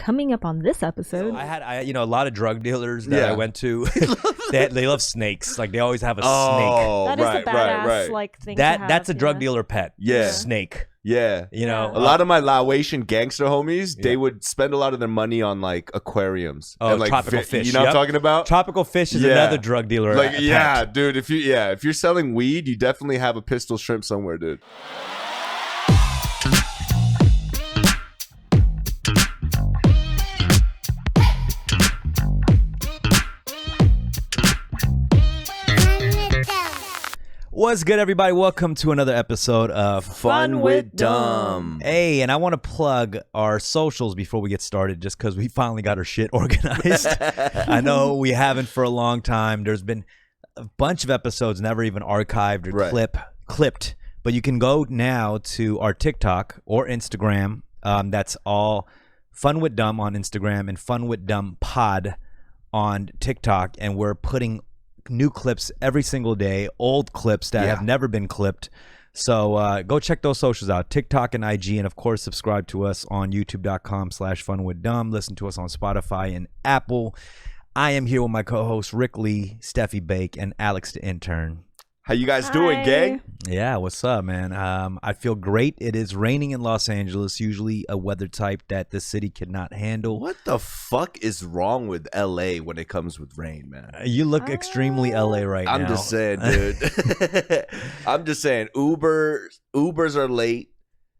Coming up on this episode, So I had a lot of drug dealers that I went to. they love snakes. Like they always have a snake. that is a badass like thing. That's a drug dealer pet. Yeah, snake. Yeah, a lot of my Laotian gangster homies, they would spend a lot of their money on like aquariums. Oh, and, like, tropical fish. You know what I'm talking about? Tropical fish is another drug dealer. Like, dude. If you're selling weed, you definitely have a pistol shrimp somewhere, dude. What's good, everybody? Welcome to another episode of Fun with Dumb. Hey, and I want to plug our socials before we get started, just because we finally got our shit organized. I know we haven't for a long time. There's been a bunch of episodes never even archived or clipped, but you can go now to our TikTok or Instagram. That's all Fun with Dumb on Instagram and Fun with Dumb Pod on TikTok, and we're putting new clips every single day, old clips that have never been clipped. So go check those socials out, TikTok and IG, and of course subscribe to us on youtube.com/funwithdumb. Listen to us on Spotify and Apple. I am here with my co-hosts Rick Lee, Steffie Baik, and Alex the intern. How you guys doing, gang? Yeah, what's up, man? I feel great. It is raining in Los Angeles, usually a weather type that the city cannot handle. What the fuck is wrong with LA when it comes with rain, man? You look extremely LA right now. I'm just saying, dude. I'm just saying, Ubers are late.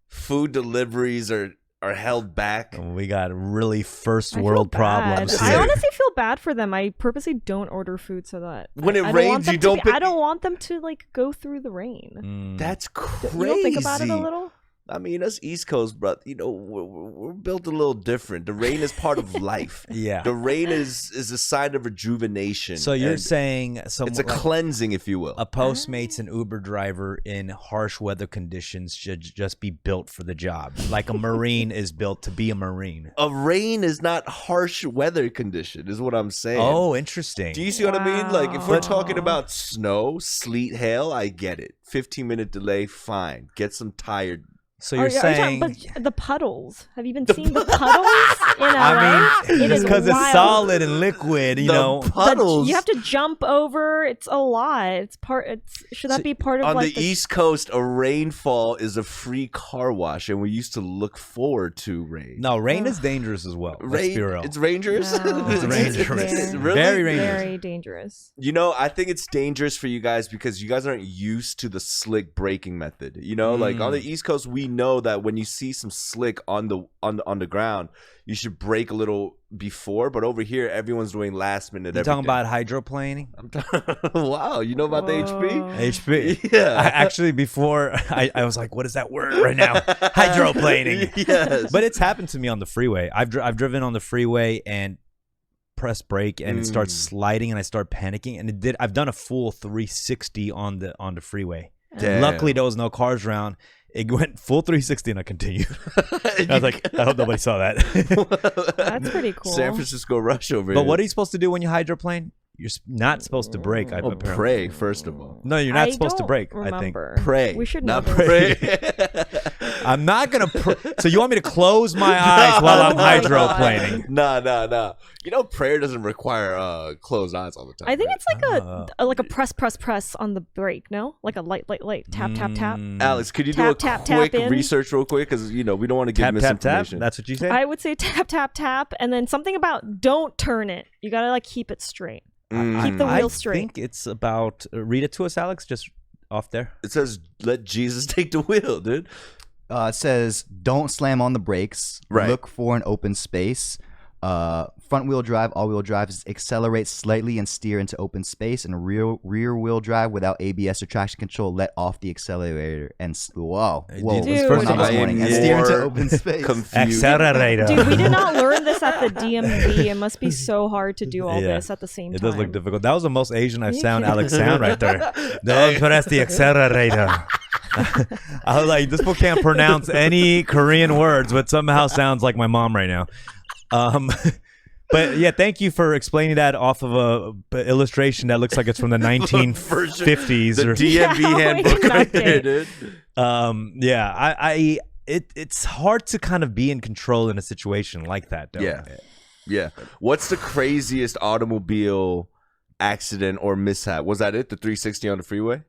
Food deliveries are held back. We got really first world problems. I honestly feel bad for them. I purposely don't order food so that when it rains, you don't. I don't want them to like go through the rain. That's crazy. You don't think about it a little? I mean, us East Coast, bro, we're built a little different. The rain is part of life. Yeah. The rain is a sign of rejuvenation. So you're saying it's a cleansing, if you will. A Postmates and Uber driver in harsh weather conditions should just be built for the job. Like a Marine is built to be a Marine. A rain is not harsh weather condition, is what I'm saying. Oh, interesting. Do you see what I mean? Like, if we're talking about snow, sleet, hail, I get it. 15-minute delay, fine. Get some tired. So you're saying but the puddles. Have you been seeing the puddles in LA? I mean, it's because it's solid and liquid, you know. Puddles. You have to jump over. It's a lot. Should that be part of on like the East Coast, a rainfall is a free car wash, and we used to look forward to rain. No, rain is dangerous as well. Let's be real. It's dangerous. No, it's dangerous. Really? Very dangerous. Very dangerous. You know, I think it's dangerous for you guys because you guys aren't used to the slick braking method. You know, like on the East Coast, we know that when you see some slick on the ground, you should brake a little before. But over here, everyone's doing last minute. You're talking about hydroplaning? Wow, you know about the HP? HP. Yeah. Actually, before I was like, what is that word right now? Hydroplaning. Yes. But it's happened to me on the freeway. I've driven on the freeway and press brake and it starts sliding and I start panicking. And I've done a full 360 on the freeway. Damn. Luckily, there was no cars around. It went full 360 and I continued. I was like, I hope nobody saw that. That's pretty cool. San Francisco rush over here. But what are you supposed to do when you hydroplane? You're not supposed to brake. Pray, first of all. No, you're not supposed to brake, I think. Pray. We should not pray. I'm not going to pray. So you want me to close my eyes while I'm hydroplaning? Nah. You know, prayer doesn't require closed eyes all the time. I think it's like a press on the brake, no? Like a light, tap, tap, tap. Alex, could you do a quick research real quick? Because, we don't want to give misinformation. Tap. That's what you say? I would say tap, tap, tap. And then something about don't turn it. You got to like keep it straight. Keep the wheel straight. I think it's about, read it to us, Alex, just off there. It says, let Jesus take the wheel, dude. It says, don't slam on the brakes. Right. Look for an open space. Front wheel drive, all wheel drive is accelerate slightly and steer into open space, and rear wheel drive without ABS or traction control, let off the accelerator and whoa, Dude, first time this morning, and steer into open space. Accelerator. Dude, we did not learn this at the DMV. It must be so hard to do all this at the same time. It does look difficult. That was the most Asian Alex sound right there. Don't press the accelerator. I was like, this book can't pronounce any Korean words, but somehow sounds like my mom right now. But yeah, thank you for explaining that off of a illustration that looks like it's from the 1950s. The DMV handbook right there, dude. Yeah, it's hard to kind of be in control in a situation like that, though. Yeah. What's the craziest automobile accident or mishap? Was that it? The 360 on the freeway?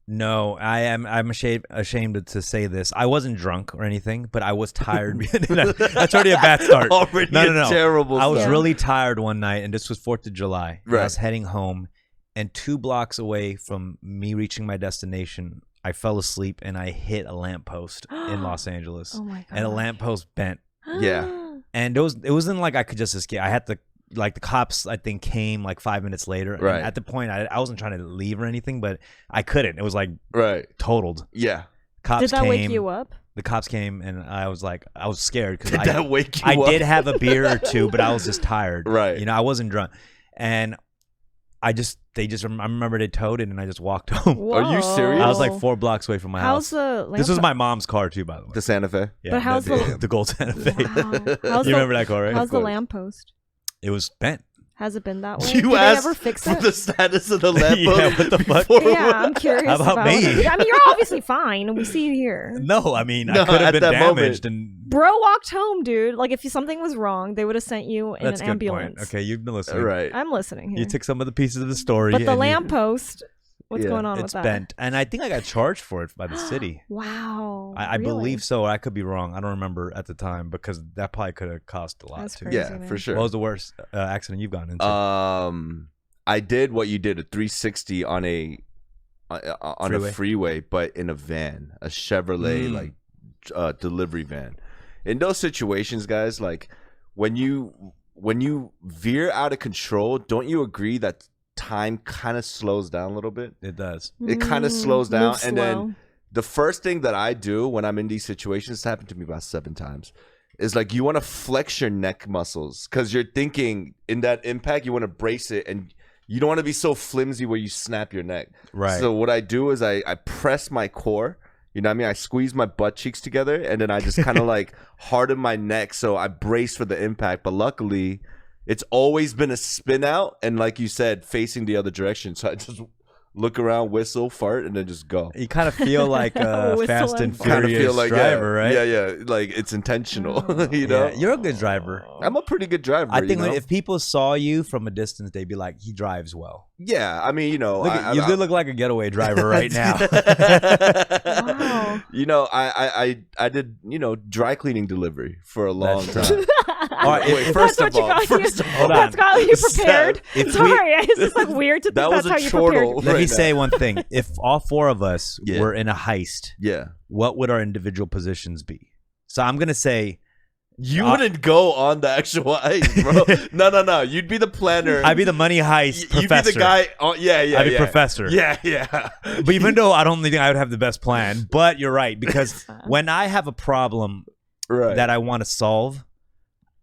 No, I'm ashamed to say this. I wasn't drunk or anything, but I was tired. That's already a bad start. Already no. Terrible. I was really tired one night, and this was 4th of July. Right. I was heading home, and 2 blocks away from me reaching my destination, I fell asleep and I hit a lamppost in Los Angeles. Oh my god! And a lamppost bent. Yeah. And it wasn't like I could just escape. I had to. Like the cops, I think, came like 5 minutes later. Right. And at the point, I wasn't trying to leave or anything, but I couldn't. It was like totaled. Yeah. Cops Did that came, wake you up? The cops came, and I was scared because Did that wake you up? I did have a beer or 2, but I was just tired. Right. You know, I wasn't drunk, and I remember they towed it, and I just walked home. Whoa. Are you serious? I was like 4 blocks away from my house. This was my mom's car too, by the way. The Santa Fe. Yeah, But how's the gold Santa Fe? Wow. You remember that car, right? How's the lamppost? It was bent. Has it been that way? You Did they asked ever fix for it? the status of the lamppost. Yeah, what the fuck? Yeah, I'm curious. How about me? I mean, you're obviously fine, and we see you here. No, I mean, No, I could have at been that damaged, moment. and Bro walked home, dude. Like, if something was wrong, they would have sent you in that's a an good ambulance. point. Okay, you've been listening. Right. I'm listening here. You took some of the pieces of the story, but the and lamppost, what's Yeah, going on it's with that? bent, and I think I got charged for it by the city. Wow. I really? believe so. I could be wrong. I don't remember at the time because that probably could have cost a lot That's too. crazy. Yeah, man. for sure. What was the worst accident you've gotten into? I did what you did, a 360 on a freeway, but in a van, a Chevrolet delivery van. In those situations, guys, like when you veer out of control, don't you agree that time kind of slows down a little bit? It does. It kind of slows down, Move and slow. then the first thing that I do when I'm in these situations, it's happened to me about 7 times, is like you want to flex your neck muscles because you're thinking in that impact, you want to brace it, and you don't want to be so flimsy where you snap your neck. Right. So what I do is I press my core. You know what I mean? I squeeze my butt cheeks together, and then I just kind of like harden my neck so I brace for the impact. But luckily, it's always been a spin out, and like you said, facing the other direction. So I just look around, whistle, fart, and then just go. You kind of feel like a Whistle Fast and and Kind of Furious feel like driver, right? Yeah, like it's intentional. You know, Yeah, you're a good driver. I'm a pretty good driver. I think you know? if people saw you from a distance, they'd be like, "He drives well." Yeah, I mean, you know, You could look like a getaway driver right now. Wow. You know, I did, you know, dry cleaning delivery for a long time. All right, Wait, first That's of what all, you got first you. of all, That's got you prepared. If we- Sorry, it's just like weird to think That was that's a how you chortle. prepared. Let me Right say now. one thing: if all 4 of us Yeah. were in a heist, yeah, what would our individual positions be? So I'm gonna say you wouldn't go on the actual heist, bro. No. You'd be the planner. I'd be the money heist professor. You'd be the guy. Yeah. I'd be professor. Yeah. But even though I don't think I would have the best plan, but you're right, because when I have a problem Right. that I want to solve,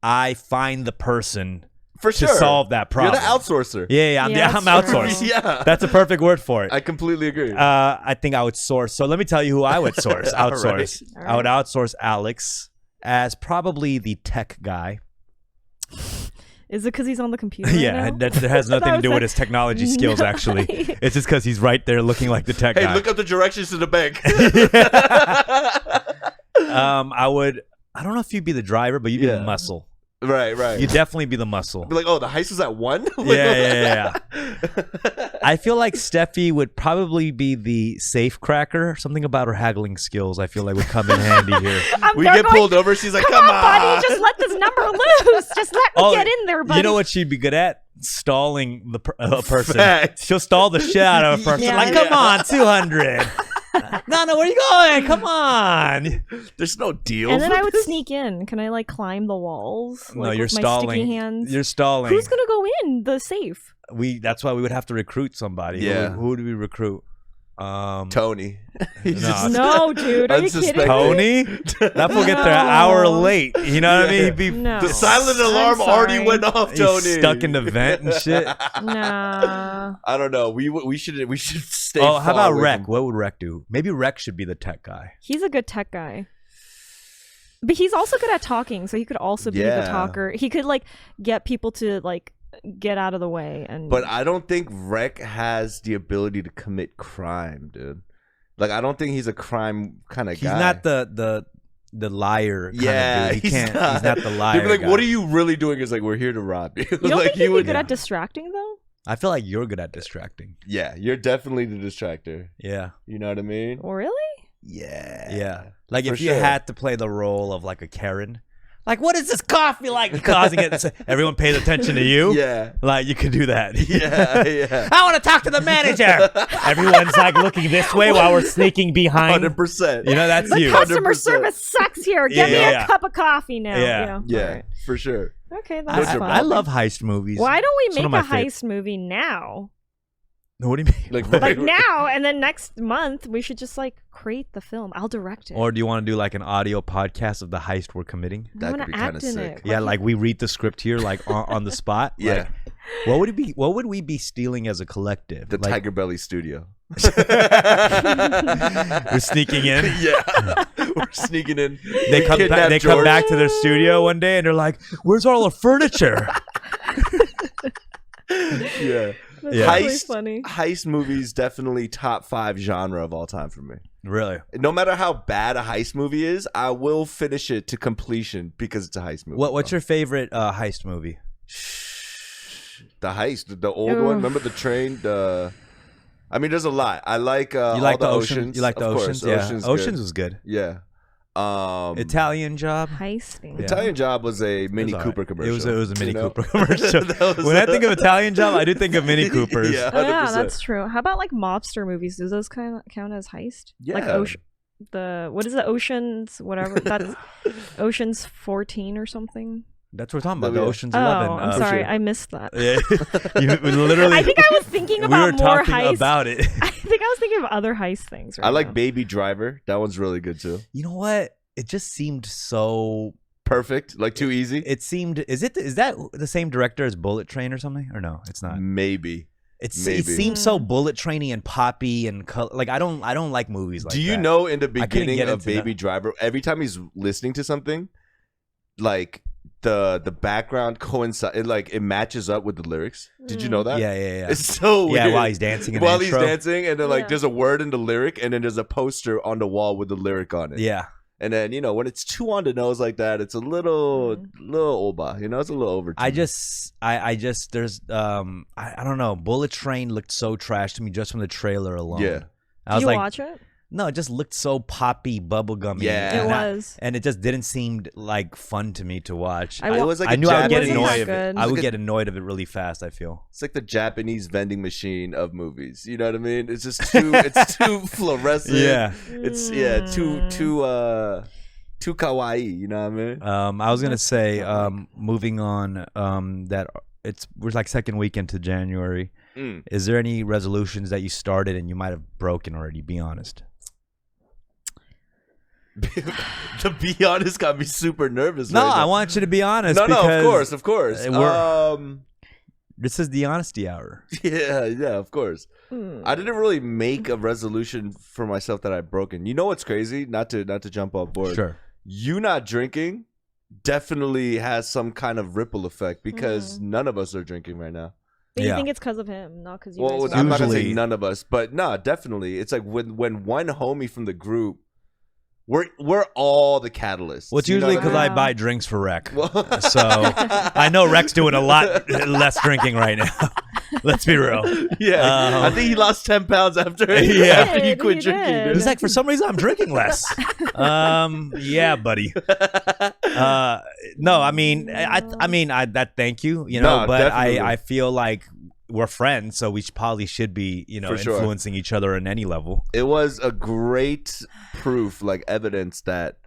I find the person For to sure. solve that problem. You're the outsourcer. Yeah, I'm that's outsourced. true. Yeah. That's a perfect word for it. I completely agree. I think I would source. So let me tell you who I would source. All Outsource. right. I would outsource Alex as probably the tech guy. Is it because he's on the computer? Right Yeah, now? that has nothing to was do with like- his technology skills, actually. It's just because he's right there looking like the tech Hey, guy. look up the directions to the bank. I don't know if you'd be the driver, but you'd be the Yeah. muscle. Right. You'd definitely be the muscle. Be like, oh, the heist was at 1? Yeah. I feel like Steffi would probably be the safe cracker. Something about her haggling skills, I feel like, would come in handy here. We They're get going, pulled over. She's like, Come on, buddy, just let this number loose. Just let me get in there, buddy. You know what she'd be good at? Stalling a person. Fact. She'll stall the shit out of a person. Yeah. Like, come on, 200. No, where you going? Come on. There's no deal. And then I would sneak in. Can I like climb the walls? No, like, you're with my stalling. sticky hands? You're stalling. Who's gonna go in the safe? That's why we would have to recruit somebody. Yeah. Who would we recruit? Tony. He's No. No, dude. Are you kidding me? Tony? That fool get there an hour late. You know what I mean? He'd be No. The silent I'm alarm already sorry. went off, he's Tony. stuck in the vent and shit. Nah. I don't know. We should stay. Oh, how far about away Rec? from- What would Rec do? Maybe Rec should be the tech guy. He's a good tech guy. But he's also good at talking, so he could also be the Yeah. talker. He could like get people to like get out of the way and But I don't think Rec has the ability to commit crime, dude. Like, I don't think he's a crime kind of guy. He's not the liar kind of dude. He's not the liar. They'd be like, guy. what are you really doing? Is like, we're here to rob you. You don't Like, think he'd be good at distracting though? I feel like you're good at distracting. Yeah, you're definitely the distractor. Yeah. You know what I mean? Oh, really? Yeah. Like For if you sure. had to play the role of like a Karen, like what is this coffee like causing it? Everyone pays attention to you. Yeah. Like you could do that. Yeah. I want to talk to the manager. Everyone's like looking this way while we're sneaking behind. 100%. You know, that's The you. customer 100%. service sucks here. Get me Yeah. a cup of coffee now. Yeah. You know? Yeah, Alright. for sure. Okay, that's fun. I love heist movies. Why don't It's we one make of a my fav- heist movie now? What do you mean? Like now, and then next month we should just like create the film. I'll direct it. Or do you want to do like an audio podcast of the heist we're committing? I That wanna could be act kinda in sick. it. Yeah, like we read the script here, like on the spot. Yeah. Like, what would it be? What would we be stealing as a collective? The Like, Tiger Belly studio. we're sneaking in. Yeah. We're sneaking in. They We come back. kidnap They come George. back to their studio one day and they're like, "Where's all the furniture?" Yeah. That's Yeah. really Heist, funny. heist movies definitely top 5 genre of all time for me. Really? No matter how bad a heist movie is, I will finish it to completion because it's a heist movie. What's your favorite heist movie? The Heist, the old Oof. one? Remember the train? I mean, there's a lot. I like You all like the the Oceans. You like the Of course, Oceans? Yeah, Ocean's Oceans good. was good. Yeah. Italian Job. Heisting. Yeah. Italian Job was a Mini It was Cooper alright. commercial. It was a Mini you know? Cooper commercial. That was- When I think of Italian Job, I do think of Mini Coopers. Yeah, 100%. Oh, yeah, that's true. How about like mobster movies? Does those kind of count as heist? Like Yeah. what is the Oceans? Whatever. That's Oceans 14 or something. That's what we're talking about. The Yeah. Ocean's Oh, 11. I'm for sorry, sure. I missed that. Yeah, you literally. I think I was thinking we about were more talking heist. about it. I think I was thinking of other heist things. Right I like now. Baby Driver. That one's really good too. You know what? It just seemed so. Perfect. Like too easy. It seemed. Is that the same director as Bullet Train or something? Or no, it's not. Maybe. It Maybe. seems so Bullet Trainy and poppy and like I don't like movies like Do you that. know in the couldn't beginning get of into Baby that. Driver, every time he's listening to something, like the background coincide, it matches up with the lyrics. Did you know that? Yeah, yeah, yeah. It's so weird. Yeah, while he's dancing in the While he's intro. dancing, and then like Yeah. there's a word in the lyric, and then there's a poster on the wall with the lyric on it. Yeah. And then when it's too on the nose like that, it's a little oba. It's a little over. I just there's I don't know. Bullet Train looked so trash to me just from the trailer alone. Yeah. I Did was you like, watch it? no, it just looked so poppy, bubblegummy. Yeah. It and was. and it just didn't seem like fun to me to watch. I It was like I a knew I would get Japanese- annoyed Wasn't of that it. good? I would It's like get annoyed of it really fast. I feel. It's like the Japanese vending machine of movies. You know what I mean? It's just it's too fluorescent. Yeah. It's Mm. too kawaii. You know what I mean? I was gonna That's say, funny. moving on, that we're like second weekend to January. Mm. Is there any resolutions that you started and you might have broken already? Be honest. To be honest, got me super nervous. No, right I now. want you to be honest. No, because of course. we're- This is the honesty hour. Yeah, of course. Hmm. I didn't really make a resolution for myself that I've broken. You know what's crazy? Not to jump off board. Sure. You not drinking definitely has some kind of ripple effect because none of us are drinking right now. But Yeah. you think it's because of him, not because you Well, guys I'm not gonna say Usually- none of us, but no, definitely. It's like when one homie from the group, we're all the catalysts. Well, it's You know usually what because I I mean? buy drinks for Rec. mean? So I know Rec's doing a lot less drinking right now. Let's be real. Yeah, I think he lost 10 pounds after Yeah. after he He quit did. drinking. Dude. He's like, for some reason, I'm drinking less. Yeah, buddy. No, I mean, thank you, No, but definitely. I feel like we're friends, so we probably should be, For sure. influencing each other on any level. It was a great proof, like evidence that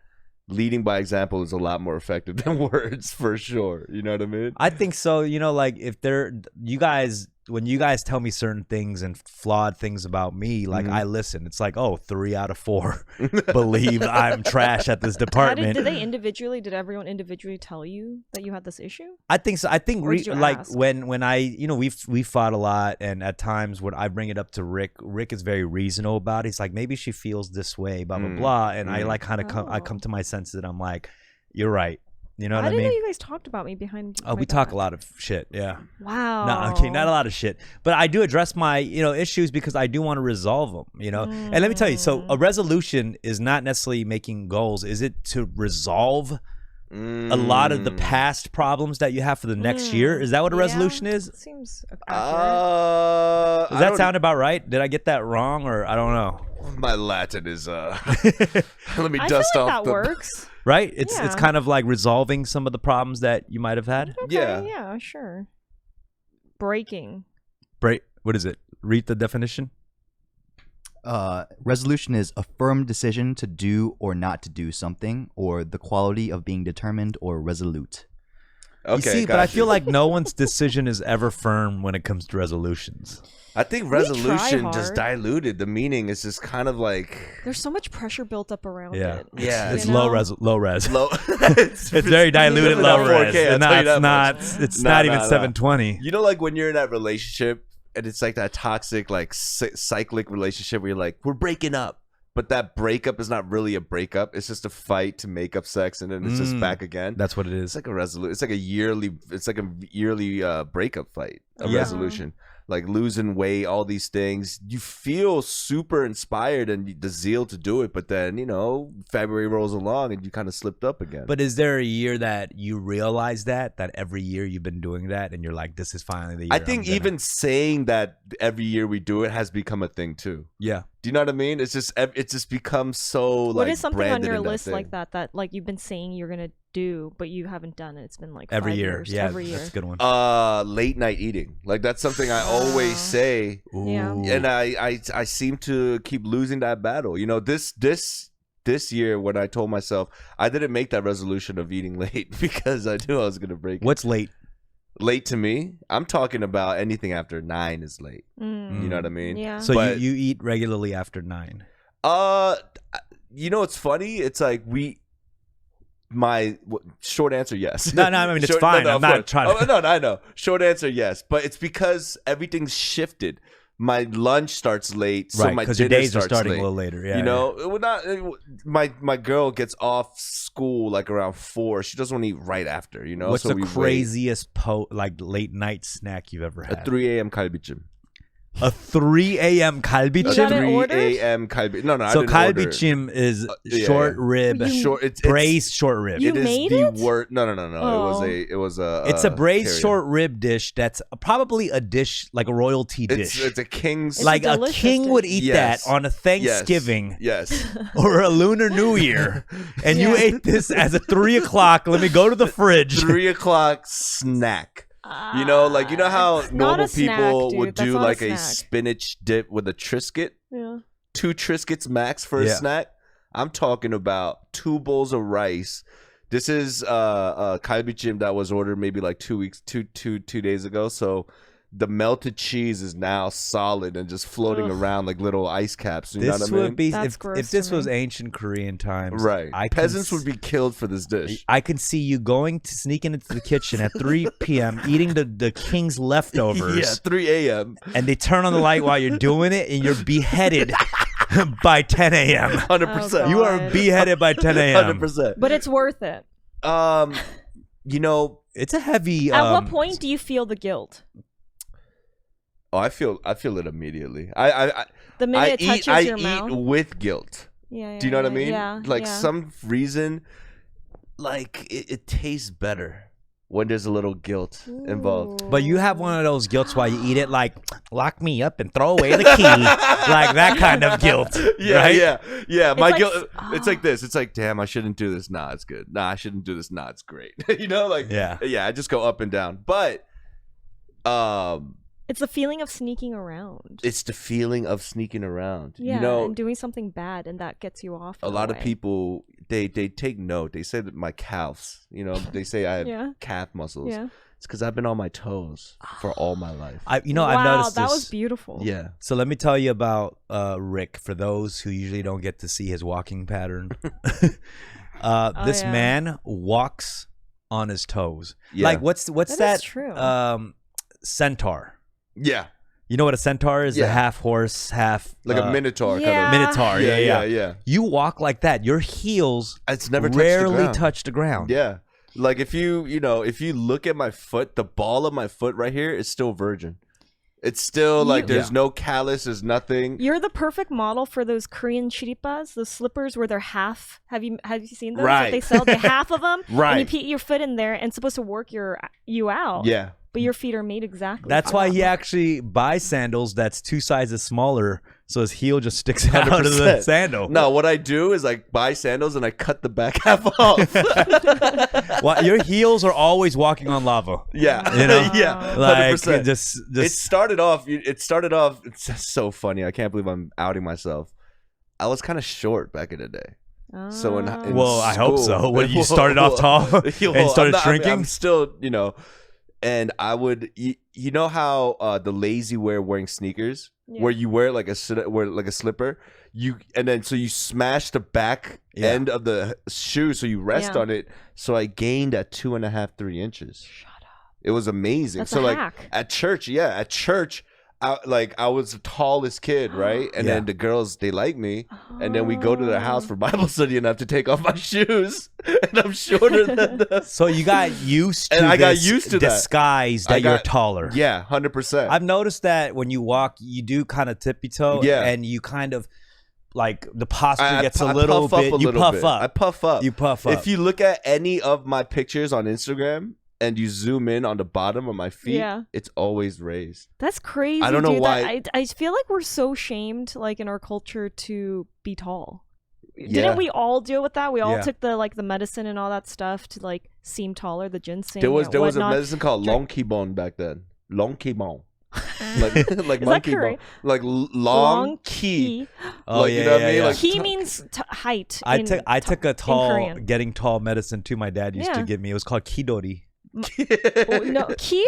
leading by example is a lot more effective than words, for sure. You know what I mean? I think so. Like if when you guys tell me certain things and flawed things about me, like Mhm. I listen. It's like, 3 out of 4 believe I'm trash at this How department. did everyone individually tell you that you had this issue? I think so. I think Or did you like ask? when I we fought a lot, and at times when I bring it up to Rick is very reasonable about it. He's like, maybe she feels this way, blah blah blah, and I like kind of I come Oh. to my senses, and I'm like, you're right. You know what I didn't mean? know you guys talked about me behind. Oh, my we talk back. a lot of shit. Yeah. Wow. No, okay, not a lot of shit, but I do address my issues because I do want to resolve them. And let me tell you, so a resolution is not necessarily making goals. Is it to resolve a lot of the past problems that you have for the next year? Is that what a resolution is? Seems accurate. Does that sound about right? Did I get that wrong, or I don't know? My Latin is let me I dust feel like off that works. Right? It's Yeah. kind of like resolving some of the problems that you might have had. Okay, yeah, sure. Breaking. Right? What is it? Read the definition. Resolution is a firm decision to do or not to do something, or the quality of being determined or resolute. Okay, You see, but I feel like no one's decision is ever firm when it comes to resolutions. I think try resolution hard. just diluted the meaning. It's just kind of like There's so much pressure built up around Yeah. it. Yeah. It's You low know? res. Low res. low. It's very diluted low res. 4K, I'll And tell you that not. much. It's Nah, not even nah, nah. 720. You know, like when you're in that relationship and it's like that toxic, like cyclic relationship where you're like, we're breaking up. But that breakup is not really a breakup. It's just a fight to make up sex, and then it's just back again. That's what it It's is. like a resolution. It's like a yearly breakup fight, a Yeah. resolution. Like losing weight, all these things. You feel super inspired and the zeal to do it, but then February rolls along and you kind of slipped up again. But is there a year that you realize that every year you've been doing that, and you're like, this is finally the year? I think even saying that every year we do it has become a thing too. Yeah. Do you know what I mean? It's just become so like. What is something on branded your in that list thing. like that like you've been saying you're gonna do, but you haven't done it? It's been like Every 5 year. years. Yeah. Every year. That's a good one. Late night eating. Like that's something I always say. Yeah. Ooh. And I seem to keep losing that battle. This year when I told myself I didn't make that resolution of eating late because I knew I was gonna break it. What's late? Late to me? I'm talking about anything after 9 is late. You know what I mean? Yeah. So But- you eat regularly after 9. It's funny. It's like short answer, yes. No, I mean, it's fine. I'm of not course. trying to. No, I know. Short answer, yes. But it's because everything's shifted. My lunch starts late, so Right, my because dinner your days are starts starting late. a little later. Yeah. My girl gets off school like around 4. She doesn't want to eat right after. What's so the we wait. craziest late night snack you've ever A had? 3 a.m. kalbichim. A 3 a.m. You got kalbichim? it 3 ordered? a.m. kalbi. No, I So didn't order it. kalbichim is yeah, short yeah. rib, It's braised short rib. You it is made the it? word. No. Oh. It was a. It's a braised carrier. short rib dish that's probably a dish, like a royalty dish. It's a king's. It's like a delicious king would eat Yes. that on a Thanksgiving Yes. or a Lunar New Year. And you Yeah. ate this as a 3 o'clock. Let me go to the fridge. 3 o'clock snack. You know how It's not normal a snack, people dude. would That's do not like a snack. spinach dip with a Triscuit? Yeah. 2 Triscuits max for a Yeah. snack? I'm talking about 2 bowls of rice. This is kalbichim that was ordered maybe like 2 days ago. So the melted cheese is now solid and just floating Ugh. around like little ice caps. You know This what I mean? would be That's if gross this to was me. ancient Korean times. right. I can Peasants s- would be killed for this dish. I can see you sneaking into the kitchen at 3 p.m. eating the king's leftovers. Yeah, 3 a.m. And they turn on the light while you're doing it, and you're beheaded by 10 a.m. 100%. Oh, You are God. beheaded by 10 a.m. 100%. But it's worth it. It's a heavy. At what point do you feel the guilt? Oh, I feel it immediately. I The minute it touches your eat mouth? with guilt. Yeah. Do you know what I mean? Yeah. Like yeah. some reason, like it tastes better when there's a little guilt involved. But you have one of those guilts while you eat it, like lock me up and throw away the key, like that kind of guilt. Yeah, right? yeah. My like- guilt. It's like this. It's like, damn, I shouldn't do this. Nah, it's good. Nah, I shouldn't do this. Nah, it's great. Yeah. I just go up and down. But, It's the feeling of sneaking around. it's the feeling of sneaking around. Yeah, You know, and doing something bad, and that gets you off. a in lot of way. people they take note. They say that my calves, they say I have Yeah. calf muscles. Yeah. It's because I've been on my toes for all my life. I've wow, noticed that this. was beautiful. Yeah. So let me tell you about Rick. For those who usually don't get to see his walking pattern, this yeah. man walks on his toes. Yeah. Like what's That that? is true. Centaur. Yeah. You know what a centaur is? Yeah. The half horse, half Like a minotaur Yeah. kind minotaur. of. Yeah. Yeah. You walk like that. Your heels It's never touched the rarely ground. touch the ground. Yeah. Like if you look at my foot, the ball of my foot right here is still virgin. It's still like there's no callus, there's nothing. You're the perfect model for those Korean chiripas, those slippers where they're half. Have you seen those? Right. That they sell the half of them, Right. And you put your foot in there, and it's supposed to work you out. Yeah. But your feet are made exactly. That's for why that he look. actually buys sandals that's 2 sizes smaller, so his heel just sticks out of the 100%. sandal. No, what I do is I buy sandals and I cut the back half off. Well, your heels are always walking on lava. Yeah, You know? yeah, Like 100%. just It started off. It's just so funny. I can't believe I'm outing myself. I was kind of short back in the day. So in well, I hope school- so. When you started off tall and started shrinking, I'm still, and I would, you know how the lazy wearing sneakers, where you wear like a slipper, so you smash the back end of the shoe, so you rest on it. So I gained at 2.5-3 inches. Shut up! It was amazing. That's so a like hack. at church, I was the tallest kid, right? And then the girls, they like me. And then we go to their house for Bible study and I have to take off my shoes. And I'm shorter than them. so you got used to And I got this used to that. disguise that you're taller. Yeah, 100%. I've noticed that when you walk, you do kind of tippy toe, and you kind of like the posture gets a little bit. You puff up. I puff up. You puff up. If you look at any of my pictures on Instagram and you zoom in on the bottom of my feet, it's always raised. That's crazy. I don't know dude. why. I feel like we're so shamed, like in our culture, to be tall. Yeah. Didn't we all deal with that? We all Yeah. took the medicine and all that stuff to like seem taller, the ginseng. There was and a whatnot. medicine called long kibon back then. Long kibon. like Is monkey that bone. Korean? Like long key. Oh Like, yeah, you know what I yeah, mean? yeah. Like, Ki means height. I took a Korean. getting tall medicine too. My dad used to give me. It was called Kidori. Oh, no, ki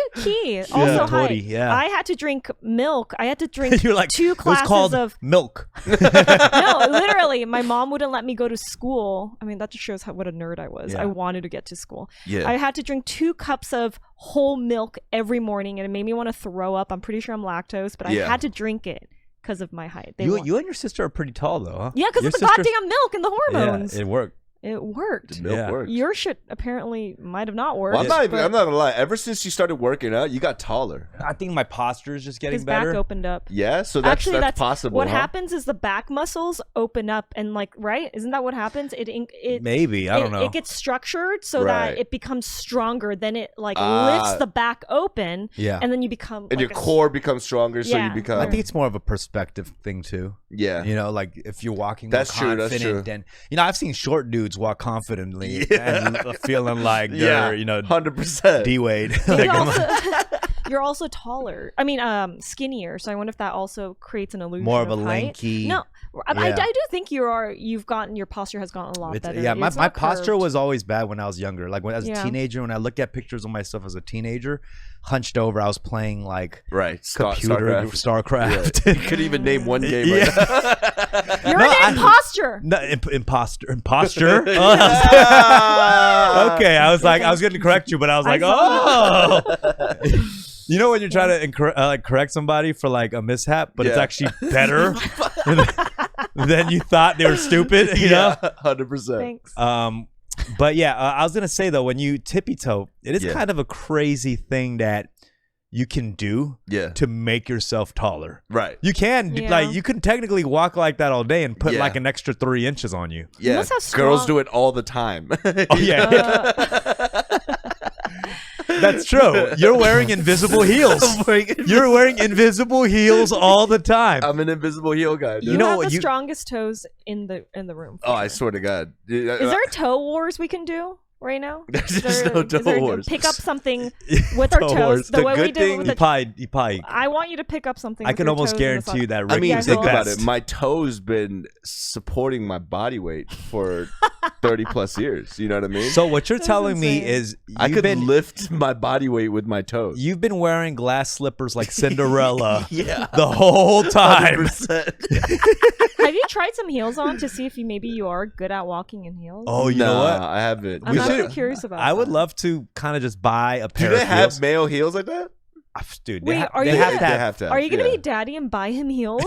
also height. Kidori, yeah. I had to drink milk. I had to drink You're like 2 it was classes called of milk. no, literally, my mom wouldn't let me go to school. I mean, that just shows what a nerd I was. Yeah. I wanted to get to school. Yeah. I had to drink 2 cups of whole milk every morning, and it made me want to throw up. I'm pretty sure I'm lactose, but I had to drink it because of my height. You and your sister are pretty tall though, huh? yeah, because Your of the sister's- goddamn milk and the hormones. Yeah, it worked. It worked. The milk Yeah. works. Your shit apparently might have not worked. Well, I'm but not gonna lie. Ever since you started working out, you got taller. I think my posture is just getting his better. back opened up. Yeah, so that's Actually, that's possible. What huh? happens is the back muscles open up and right? Isn't that what happens? It Maybe I don't know. It gets structured so Right. that it becomes stronger. Then it lifts the back open. Yeah. And then you become. And like your core becomes stronger, so Yeah. you become. I think it's more of a perspective thing too. Yeah. You know, like if you're walking That's more true, that's confident, true. and I've seen short dudes walk confidently and feeling like they're 100%. D-Wade. You're also taller. I mean, skinnier. So I wonder if that also creates an illusion. More of a height. lanky. No, I Yeah. do think your posture has gotten a lot better. Yeah, It's my not posture curved. was always bad when I was younger. Like when I was a teenager, when I look at pictures of myself as a teenager, hunched over, I was playing like Right. computer StarCraft. You could even name one game right now. You're an imposter. No, imposture. Okay, I was going to correct you, but I was like, oh. You know when you're trying to correct somebody for like a mishap, but it's Yeah. actually better than you thought they were stupid. You know, 100%. Thanks. but yeah, I was gonna say though, when you tippy toe, it is kind of a crazy thing that you can do to make yourself taller. Right. You can like you can technically walk like that all day and put Yeah. like an extra 3 inches on you. Yeah. must have Girls strong- do it all the time. Oh yeah. That's true. You're wearing invisible heels. You're wearing invisible heels all the time. I'm an invisible heel guy. Dude. You know have what, the you- strongest toes in the room. Oh, I swear to God. Is there a toe wars we can do right now? There's no toe wars. Pick up something with our Toe toes. wars. The The way we good did thing- with You the probably I want you to pick up something. I with can your almost toes in the guarantee you sun. that I mean, Rick is think the about best. it. My toes been supporting my body weight for 30 plus years. You know what I mean? So what you're That's telling me insane. is I could lift my body weight with my toes. you've been wearing glass slippers like Cinderella Yeah. the whole time. 100%. Have you tried some heels on to see if you are good at walking in heels? Oh, you know Nah, what? I haven't. I'm we actually should- curious about. I would that. love to kind of just buy a Do pair they of have heels. male heels like that? Dude, Wait, are they you have gonna- to They have. have to have. Are you gonna yeah. be daddy and buy him heels?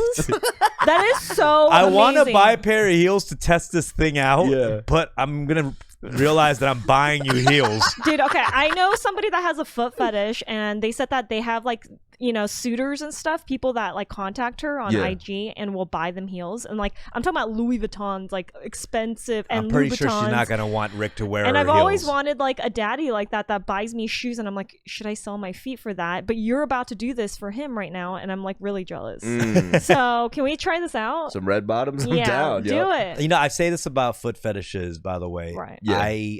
That is so. I want to amazing. buy a pair of heels to test this thing out. Yeah. But I'm gonna realize that I'm buying you heels. Dude, okay, I know somebody that has a foot fetish, and they said that they have like, you know, suitors and stuff, people that like contact her on IG and will buy them heels. And like, I'm talking about Louis Vuittons, like expensive, and I'm pretty Louis sure she's Vuittons. not gonna want Rick to wear And her I've always heels. wanted like a daddy like that buys me shoes, and I'm like, should I sell my feet for that? But you're about to do this for him right now, and I'm like really jealous. So can we try this out? Some red bottoms. I'm Yeah, down. do yo. it. You know, I say this about foot fetishes, by the way. Right. Yeah.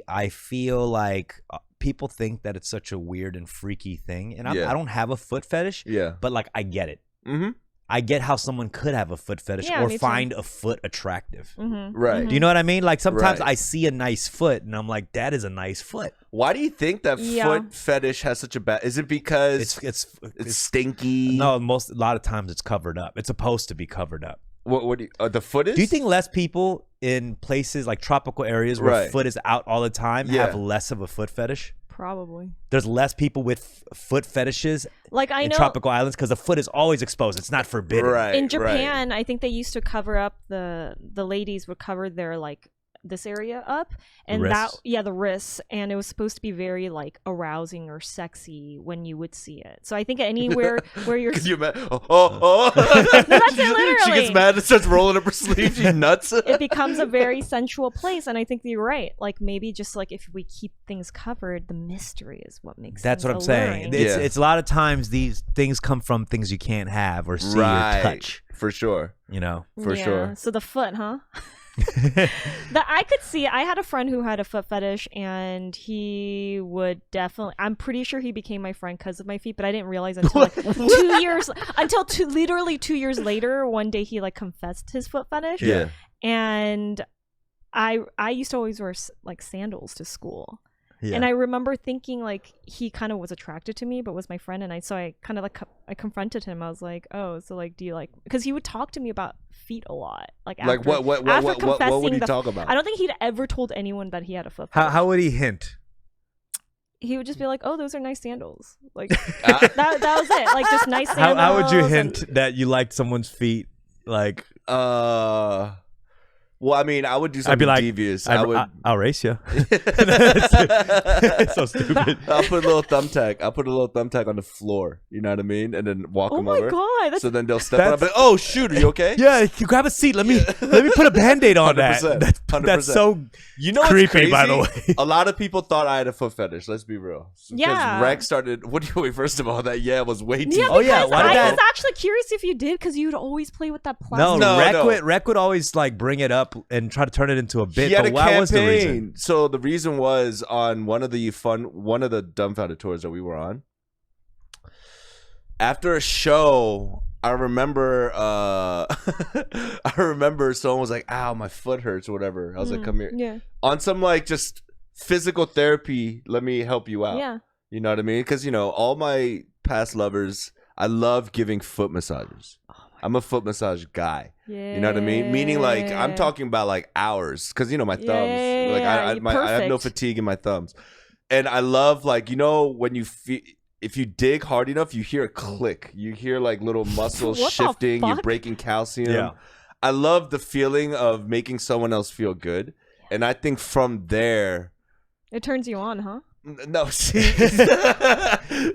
I feel like people think that it's such a weird and freaky thing, and Yeah. I don't have a foot fetish. Yeah. But like, I get it. Mm-hmm. I get how someone could have a foot fetish Yeah, or me too. find a foot attractive. Right. Do you know what I mean? Like sometimes Right. I see a nice foot and I'm like, that is a nice foot. Why do you think that Yeah. foot fetish has such a bad? Is it because It's it's stinky? no, a lot of times it's covered up. It's supposed to be covered up. What do you, the foot is? Do you think less people in places like tropical areas where Right. foot is out all the time Yeah. have less of a foot fetish? Probably. There's less people with foot fetishes Like I in know tropical islands because the foot is always exposed. It's not forbidden. Right. in Japan, I think they used to cover up the ladies would cover their like this area up, and Wrists? the wrists, and it was supposed to be very like arousing or sexy when you would see it. So I think anywhere where you're Could you imagine? Oh. that's it, She literally. gets mad and starts rolling up her sleeve. She nuts. it becomes a very sensual place, and I think that you're right. Like maybe just like if we keep things covered, the mystery is what makes That's what I'm things saying. alluring. It's a lot of times these things come from things you can't have or see or touch. For sure. You know. For sure. So the foot, huh? That I could see. I had a friend who had a foot fetish, and he would definitely. I'm pretty sure he became my friend because of my feet, but I didn't realize until like 2 years. Literally 2 years later, one day he like confessed his foot fetish. Yeah. And I used to always wear like sandals to school. Yeah. And I remember thinking like he kind of was attracted to me, but was my friend, and I kind of like I confronted him. I was like, oh, so like, do you like? Because he would talk to me about feet a lot. Like after, What would he talk about? I don't think he'd ever told anyone that he had a foot fetish. How would he hint? He would just be like, oh, those are nice sandals. Like that was it. Like just nice sandals. How would you and- hint that you liked someone's feet? Like, Well, I mean, I would do something I'd be like, devious. I'll race you. So stupid. I'll put a little thumbtack on the floor. You know what I mean? And then walk Oh them my over. god, that's So then they'll step up. And, oh shoot, are you okay? Yeah, you grab a seat. Let me put a Band-Aid on that. 100%, That's 100%. so You know what's creepy, crazy? by the way. A lot of people thought I had a foot fetish. Let's be real. Because Yeah. Rex started. What do you wait? First of all, that was way too. yeah. Oh, yeah, Because why did I that- was actually curious if you did, because you'd always play with that No, plastic. Rec would always like bring it up and try to turn it into a bit. He had But a what was the reason? campaign. So the reason was on one of the Dumbfoundead tours that we were on. After a show, I remember someone was like, "Ow, my foot hurts," or whatever. I was like, "Come here." Yeah. On some like just physical therapy, let me help you out. Yeah. You know what I mean? Because all my past lovers, I love giving foot massages. I'm a foot massage guy. Yeah. You know what I mean? Meaning like I'm talking about like hours, because my thumbs. Like I have no perfect. fatigue in my thumbs, and I love like when you feel. If you dig hard enough, you hear a click. You hear like little muscles What the shifting. You're fuck? breaking calcium. Yeah. I love the feeling of making someone else feel good, and I think from there. It turns you on, huh? No, see,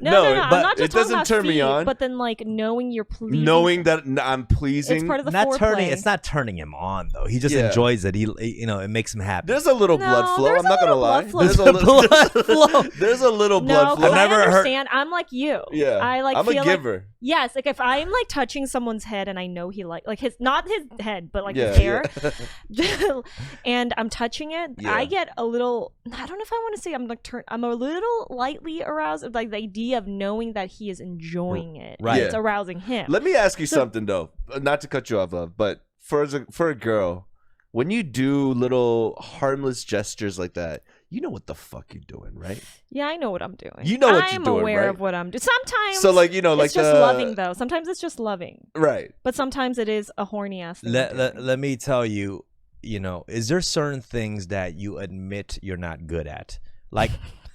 No, I'm not just it talking doesn't about turn feet, me on. but then like knowing you're pleasing. Knowing that I'm pleasing, it's part of the Not foreplay. turning. It's not turning him on though. He just Yeah. enjoys it. It makes him happy. there's a little No, blood flow. there's I'm not a gonna little lie. blood flow. There's a There's little blood flow. There's a little No, blood flow. because I've never I heard- understand. I'm like you. Yeah, I like I'm feel a giver. Yes, like if I'm like touching someone's head and I know he like his not his head, but like Yeah, his hair, and I'm touching it, Yeah. I get a little. I don't know if I want to say I'm like I'm a little lightly aroused of like the idea of knowing that he is enjoying it. Right. It's Yeah. arousing him. Let me ask you something though, not to cut you off, love, but for a girl, when you do little harmless gestures like that, you know what the fuck you're doing, right? Yeah, I know what I'm doing. You know what you're I'm doing, aware right? of what I'm doing. Sometimes, So like like it's just loving though. Sometimes it's just loving, right? but sometimes it is a horny ass thing. to do. Let me tell you, is there certain things that you admit you're not good at? Like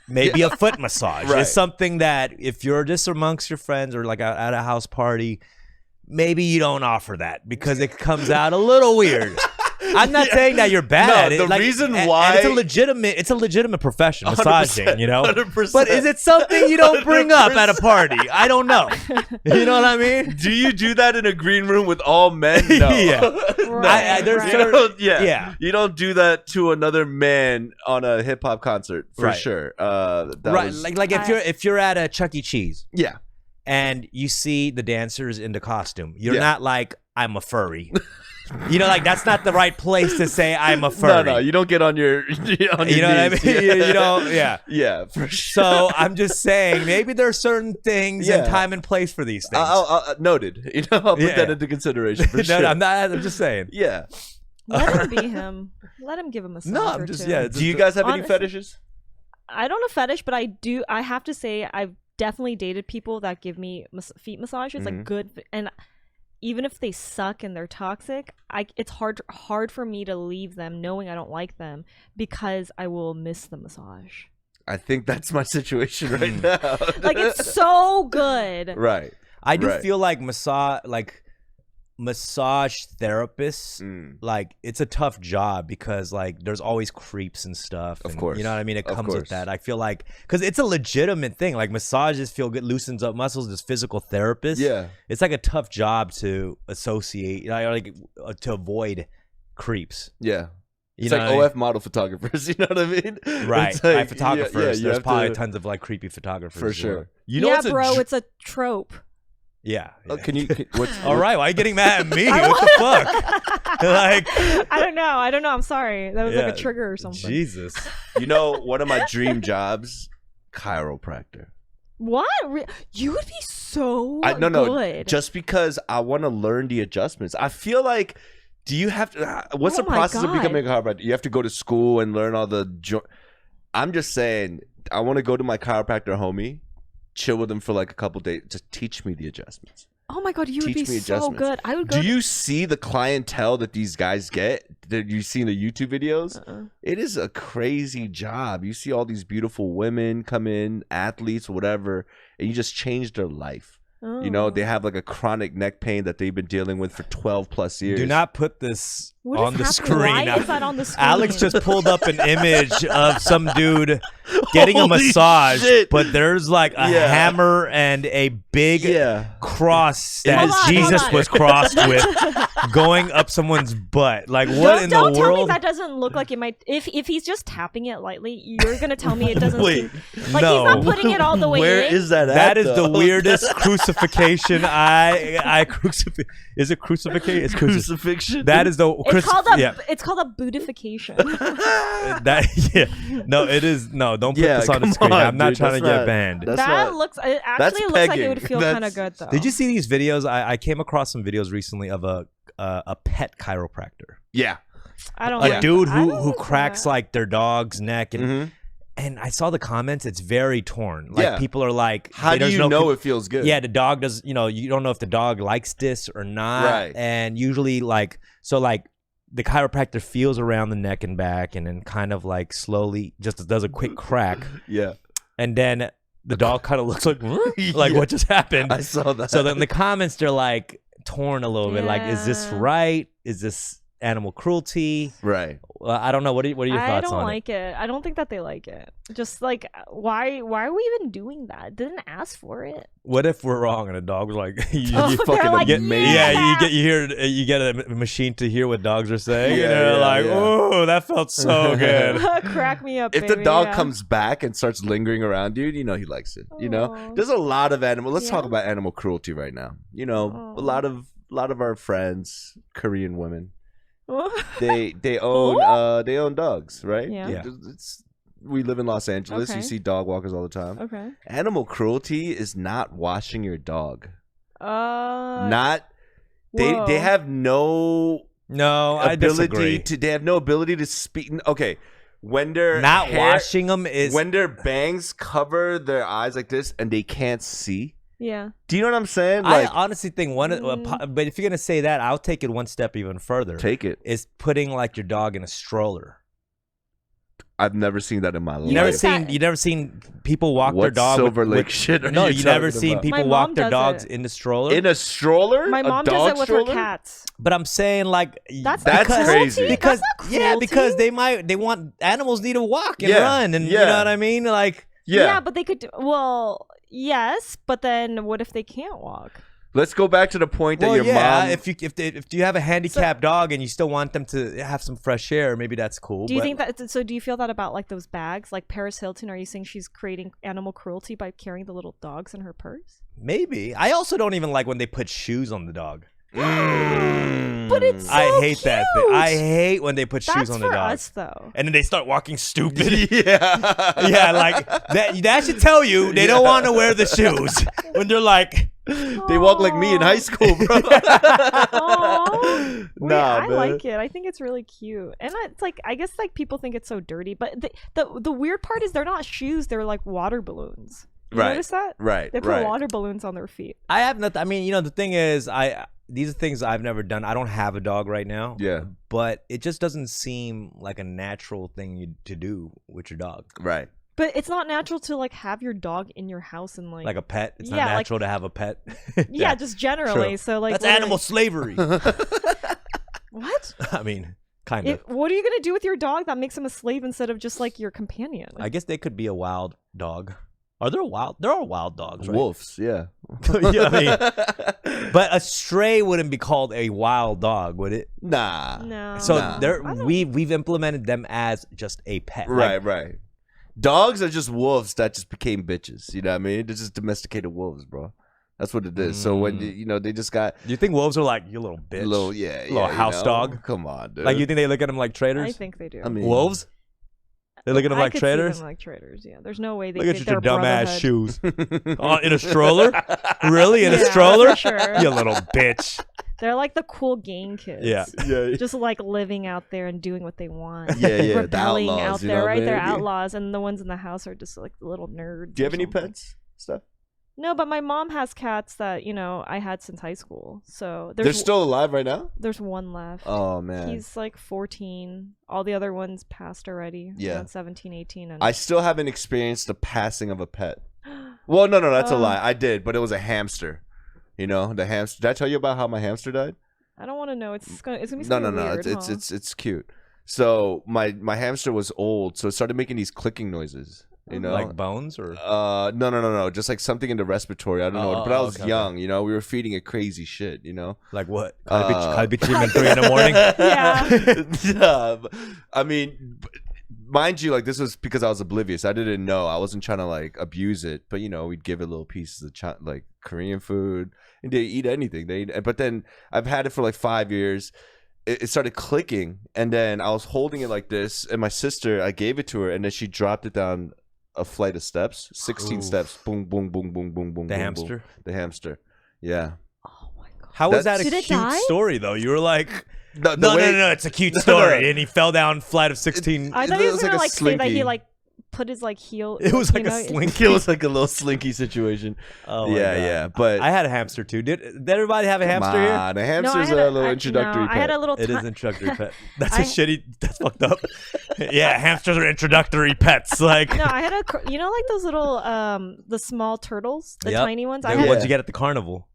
maybe a foot massage Right. is something that if you're just amongst your friends or like at a house party, maybe you don't offer that because it comes out a little weird. I'm not saying that you're bad. No, the reason and why it's a legitimate profession, massaging, you know. 100%. But is it something you don't bring up at a party? I don't know. You know what I mean? Do you do that in a green room with all men? No. Yeah. Right, There's right. certain, Yeah. You don't do that to another man on a hip hop concert for Right. sure. Like if you're at a Chuck E. Cheese, yeah. and you see the dancers in the costume, you're Yeah. not like, I'm a furry. You know, like that's not the right place to say I'm a furry. No, you don't get on your You know what I mean? You know, yeah. Yeah, for sure. So I'm just saying, maybe there are certain things and time and place for these things. I'll noted. You know, I'll put that into consideration for sure. I'm not. I'm just saying. Yeah. Let him be him. Let him give him a massage. No, I'm just two. Do you guys have any Honestly, fetishes? I don't know fetish, but I do. I have to say, I've definitely dated people that give me feet massages, like good, and even if they suck and they're toxic, it's hard for me to leave them knowing I don't like them because I will miss the massage. I think that's my situation right now. Like it's so good. Right. I do Right. feel like massage therapists, like it's a tough job because like there's always creeps and stuff. Of and, course. you know what I mean? It Of comes course. with that. I feel like because it's a legitimate thing. Like massages feel good, loosens up muscles. As physical therapists, Yeah. it's like a tough job to associate, to avoid creeps. Yeah. You It's know like what I mean? OF model photographers, you know what I mean? Right, It's like, by photographers. you There's have probably to- tons of like creepy photographers for as sure. well. You know yeah, what's bro, it's a trope. Yeah. Oh, yeah. can you? All right, why are you getting mad at me? What the fuck? Like, I don't know. I'm sorry. That was Yeah, like a trigger or something. Jesus. You know, one of my dream jobs, chiropractor. What? You would be so No, good. just because I want to learn the adjustments. I feel like, do you have to? What's Oh the my process of God. becoming a chiropractor? You have to go to school and learn all the. I'm just saying, I want to go to my chiropractor homie, chill with him for like a couple days, just teach me the adjustments. Oh my God, you would Teach be me so adjustments. good. I would go. Do you see the clientele that these guys get? That you see in the YouTube videos? It is a crazy job. You see all these beautiful women come in, athletes, whatever, and you just change their life. You know, they have like a chronic neck pain that they've been dealing with for 12 plus years. Do not put this What on is the happening? screen. Why is that on the screen? Alex just pulled up an image of some dude getting a Holy massage, shit. but there's like a Yeah. hammer and a big cross that Hold on, Jesus hold on. was crossed with going up someone's butt. Like what in the Don't tell me world? that doesn't look like it might. If he's just tapping it lightly, you're gonna tell me it doesn't. Wait, seem, like no. he's not putting it all the way Where in. is that at? That is the though? weirdest crucifixion. I crucifix. Is it crucifixion? It's Crucifixion. That is the. It's called a. Yeah. It's called a bootification. That no, it is no. Don't put Yeah, this on the come screen. on, I'm not dude, trying to that's get not- banned. that's that not- looks. It that's actually looks like it pegging. would feel kind of good though. Did you see these videos? I came across some videos recently of a pet chiropractor, Yeah. I don't. a like dude that. I who don't like cracks that. like their dog's neck, and Mm-hmm. and I saw the comments. It's very torn. Like Yeah. people are like, How do there's you no know it feels good? Yeah, the dog does. You know, you don't know if the dog likes this or not. Right. And usually, like, so like the chiropractor feels around the neck and back, and then kind of like slowly just does a quick crack, Yeah. and then the dog kind of looks like, "Huh?" like Yeah. what just happened? I saw that. So then the comments they're like torn a little bit. Like, is this Yeah. right? Is this animal cruelty? right. I don't know. What are your I thoughts don't on like it. I don't think that they like it. Just like why are we even doing that? Didn't ask for it. What if we're wrong and a dog was like, you, Oh, you they're fucking like, get, yeah. you get a machine to hear what dogs are saying, Yeah, and they're yeah, like, yeah. oh, that felt so good. Crack me up. If the baby, dog yeah. comes back and starts lingering around, dude, you know he likes it. You know, Aw. there's a lot of animal. Let's talk Yeah. about animal cruelty right now. You know, Aw. a lot of our friends, Korean women, they own dogs, right? Yeah. Yeah. We live in Los Angeles. Okay. You see dog walkers all the time. Okay. Animal cruelty is not washing your dog. Whoa. They have no No, I ability disagree. to. They have no ability to speak. Okay, when they're Not washing them is when their bangs cover their eyes like this and they can't see. Yeah. Do you know what I'm saying? I Like, honestly think but if you're gonna say that, I'll take it one step even further. take it. Is putting like your dog in a stroller. I've never seen that in my life. You never seen people walk their What dog Silver with Lake shit? No, you never talking seen about? people My walk mom their does dogs it. in the stroller. In a stroller? My A mom dog does it with stroller? her cats. But I'm saying like That's crazy. because That's not because cruelty. they want animals need to walk and Yeah, run and you yeah. know what I mean? Like Yeah. But they could. Well, yes, but then what if they can't walk? Let's go back to the point that your mom. if you have a handicapped dog and you still want them to have some fresh air, maybe that's cool. Do you but think that? So do you feel that about like those bags, like Paris Hilton? Are you saying she's creating animal cruelty by carrying the little dogs in her purse? maybe? I also don't even like when they put shoes on the dog. But it's so I hate that thing. cute. I hate when they put shoes That's on the for dog. us, though. And then they start walking stupid. yeah. Yeah, like that should tell you they don't want to wear the shoes when they're like They walk like me in high school, bro. Aw. Wait, Nah, I man. like it. I think it's really cute, and it's like I guess like people think it's so dirty, but the weird part is they're not shoes; they're like water balloons. You Right. notice that? Right. They put right. water balloons on their feet. I have nothing. I mean, the thing is, these are things I've never done. I don't have a dog right now. Yeah. But it just doesn't seem like a natural thing to do with your dog. Right. But it's not natural to like have your dog in your house and like Like a pet. It's Yeah, not like- natural to have a pet. yeah, just generally. True. So like That's literally- animal slavery. What? I mean, kind of. What are you gonna do with your dog that makes him a slave instead of just like your companion? I guess they could be a wild dog. There are wild dogs, right? Wolves. Yeah. Yeah, I mean, but a stray wouldn't be called a wild dog, would it? Nah. No. So Nah. we've implemented them as just a pet. Right. Right. Dogs are just wolves that just became bitches. You know what I mean? They're just domesticated wolves, bro. That's what it is. So when they just got Do you think wolves are like, you little bitch? Little house dog? Come on, dude. Like, you think they look at them like traitors? I think they do. I mean, Wolves? They look at them I like could see traitors? them like traitors. Yeah, there's no way they. Look at they're your dumb ass brotherhood. shoes. In a stroller? Really? In a Yeah, stroller? for sure. You little bitch. They're like the cool gang kids. Yeah. yeah. Just like living out there and doing what they want. Yeah, yeah, the Rebelling outlaws, out you know there, what I right? They're mean? outlaws, and the ones in the house are just like little nerds. Do you have or any something. pets? Stuff? No, but my mom has cats that I had since high school. So They're still alive right now? there's one left. Oh man. He's like 14. All the other ones passed already. Yeah. Around 17, 18. And I still haven't experienced the passing of a pet. Well, no, that's a Oh. lie. I did, but it was a hamster. You know, the hamster. Did I tell you about how my hamster died? I don't want to know. It's gonna be No, something no. weird, huh? It's cute. So my hamster was old, so it started making these clicking noises. You know, Like bones or? no. Just like something in the respiratory. I don't know. Oh, But I was okay, young. You know, we were feeding it crazy shit. You know. Like what? Uh, Kalbi at 3 in the morning? Yeah. I mean, mind you, like this was because I was oblivious. I didn't know. I wasn't trying to like abuse it, but we'd give it little pieces of like Korean food, and they eat anything. But then I've had it for like 5 years. It started clicking, and then I was holding it like this, and my sister, I gave it to her, and then she dropped it down a flight of steps, 16 Oof. steps, boom, boom, boom, boom, boom, boom. The boom, hamster? boom. The hamster. Yeah. Oh my god. How was that a Did it cute die? story, though? You were like, The no, way- it's a cute No, story. no. And he fell down flight of 16. I It thought he was was gonna like a say that he slinky. like put his like heel. It was like a It slinky. was like a little slinky situation. Oh my Yeah, God. yeah, but- I had a hamster too. Did everybody have a hamster here? The No, I hamster's had a little I- introductory no, I had pet. a little. It is ti- introductory pet. That's I- a shitty. That's fucked up. Yeah, hamsters are introductory pets. Like, No, I had like those little the small turtles, the Yep. tiny ones. I the had. ones you get at the carnival.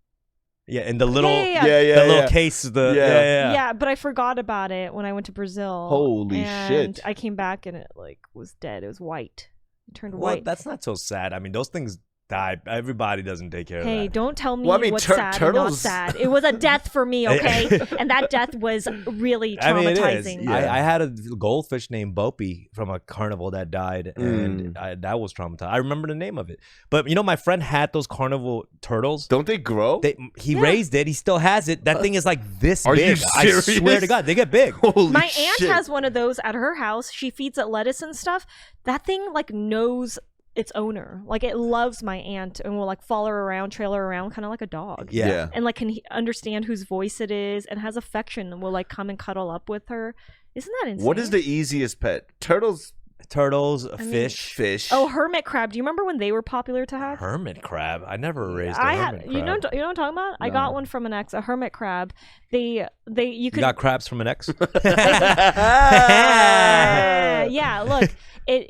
Yeah, and the little, Yeah. Yeah, the little case. Yeah. Yeah, but I forgot about it when I went to Brazil. Holy and shit. I came back and it like was dead. It was white. It turned Well, white. that's not so sad. I mean, those things die. Everybody doesn't take care of Hey, that. don't tell me Well, I mean, what's sad and not turtles- sad. It was a death for me, okay? And that death was really I mean, it is. traumatizing. Yeah. I had a goldfish named Bopi from a carnival that died, and that was traumatized. I remember the name of it. But my friend had those carnival turtles. Don't they grow? He Yeah. raised it. He still has it. That thing is like this Are you big. I swear serious? to God, they get big. Holy My shit. aunt has one of those at her house. She feeds it lettuce and stuff. That thing like knows its owner. Like it loves my aunt and will like follow her around, trail her around, kind of like a dog. Yeah. And like can understand whose voice it is and has affection and will like come and cuddle up with her. Isn't that insane? What is the easiest pet? Turtles turtles, fish. Fish. Oh, hermit crab. Do you remember when they were popular to have? Hermit crab. I never raised a hermit crab. You know what I'm talking about? I got one from an ex, a hermit crab. You You got crabs from an ex? Yeah, look.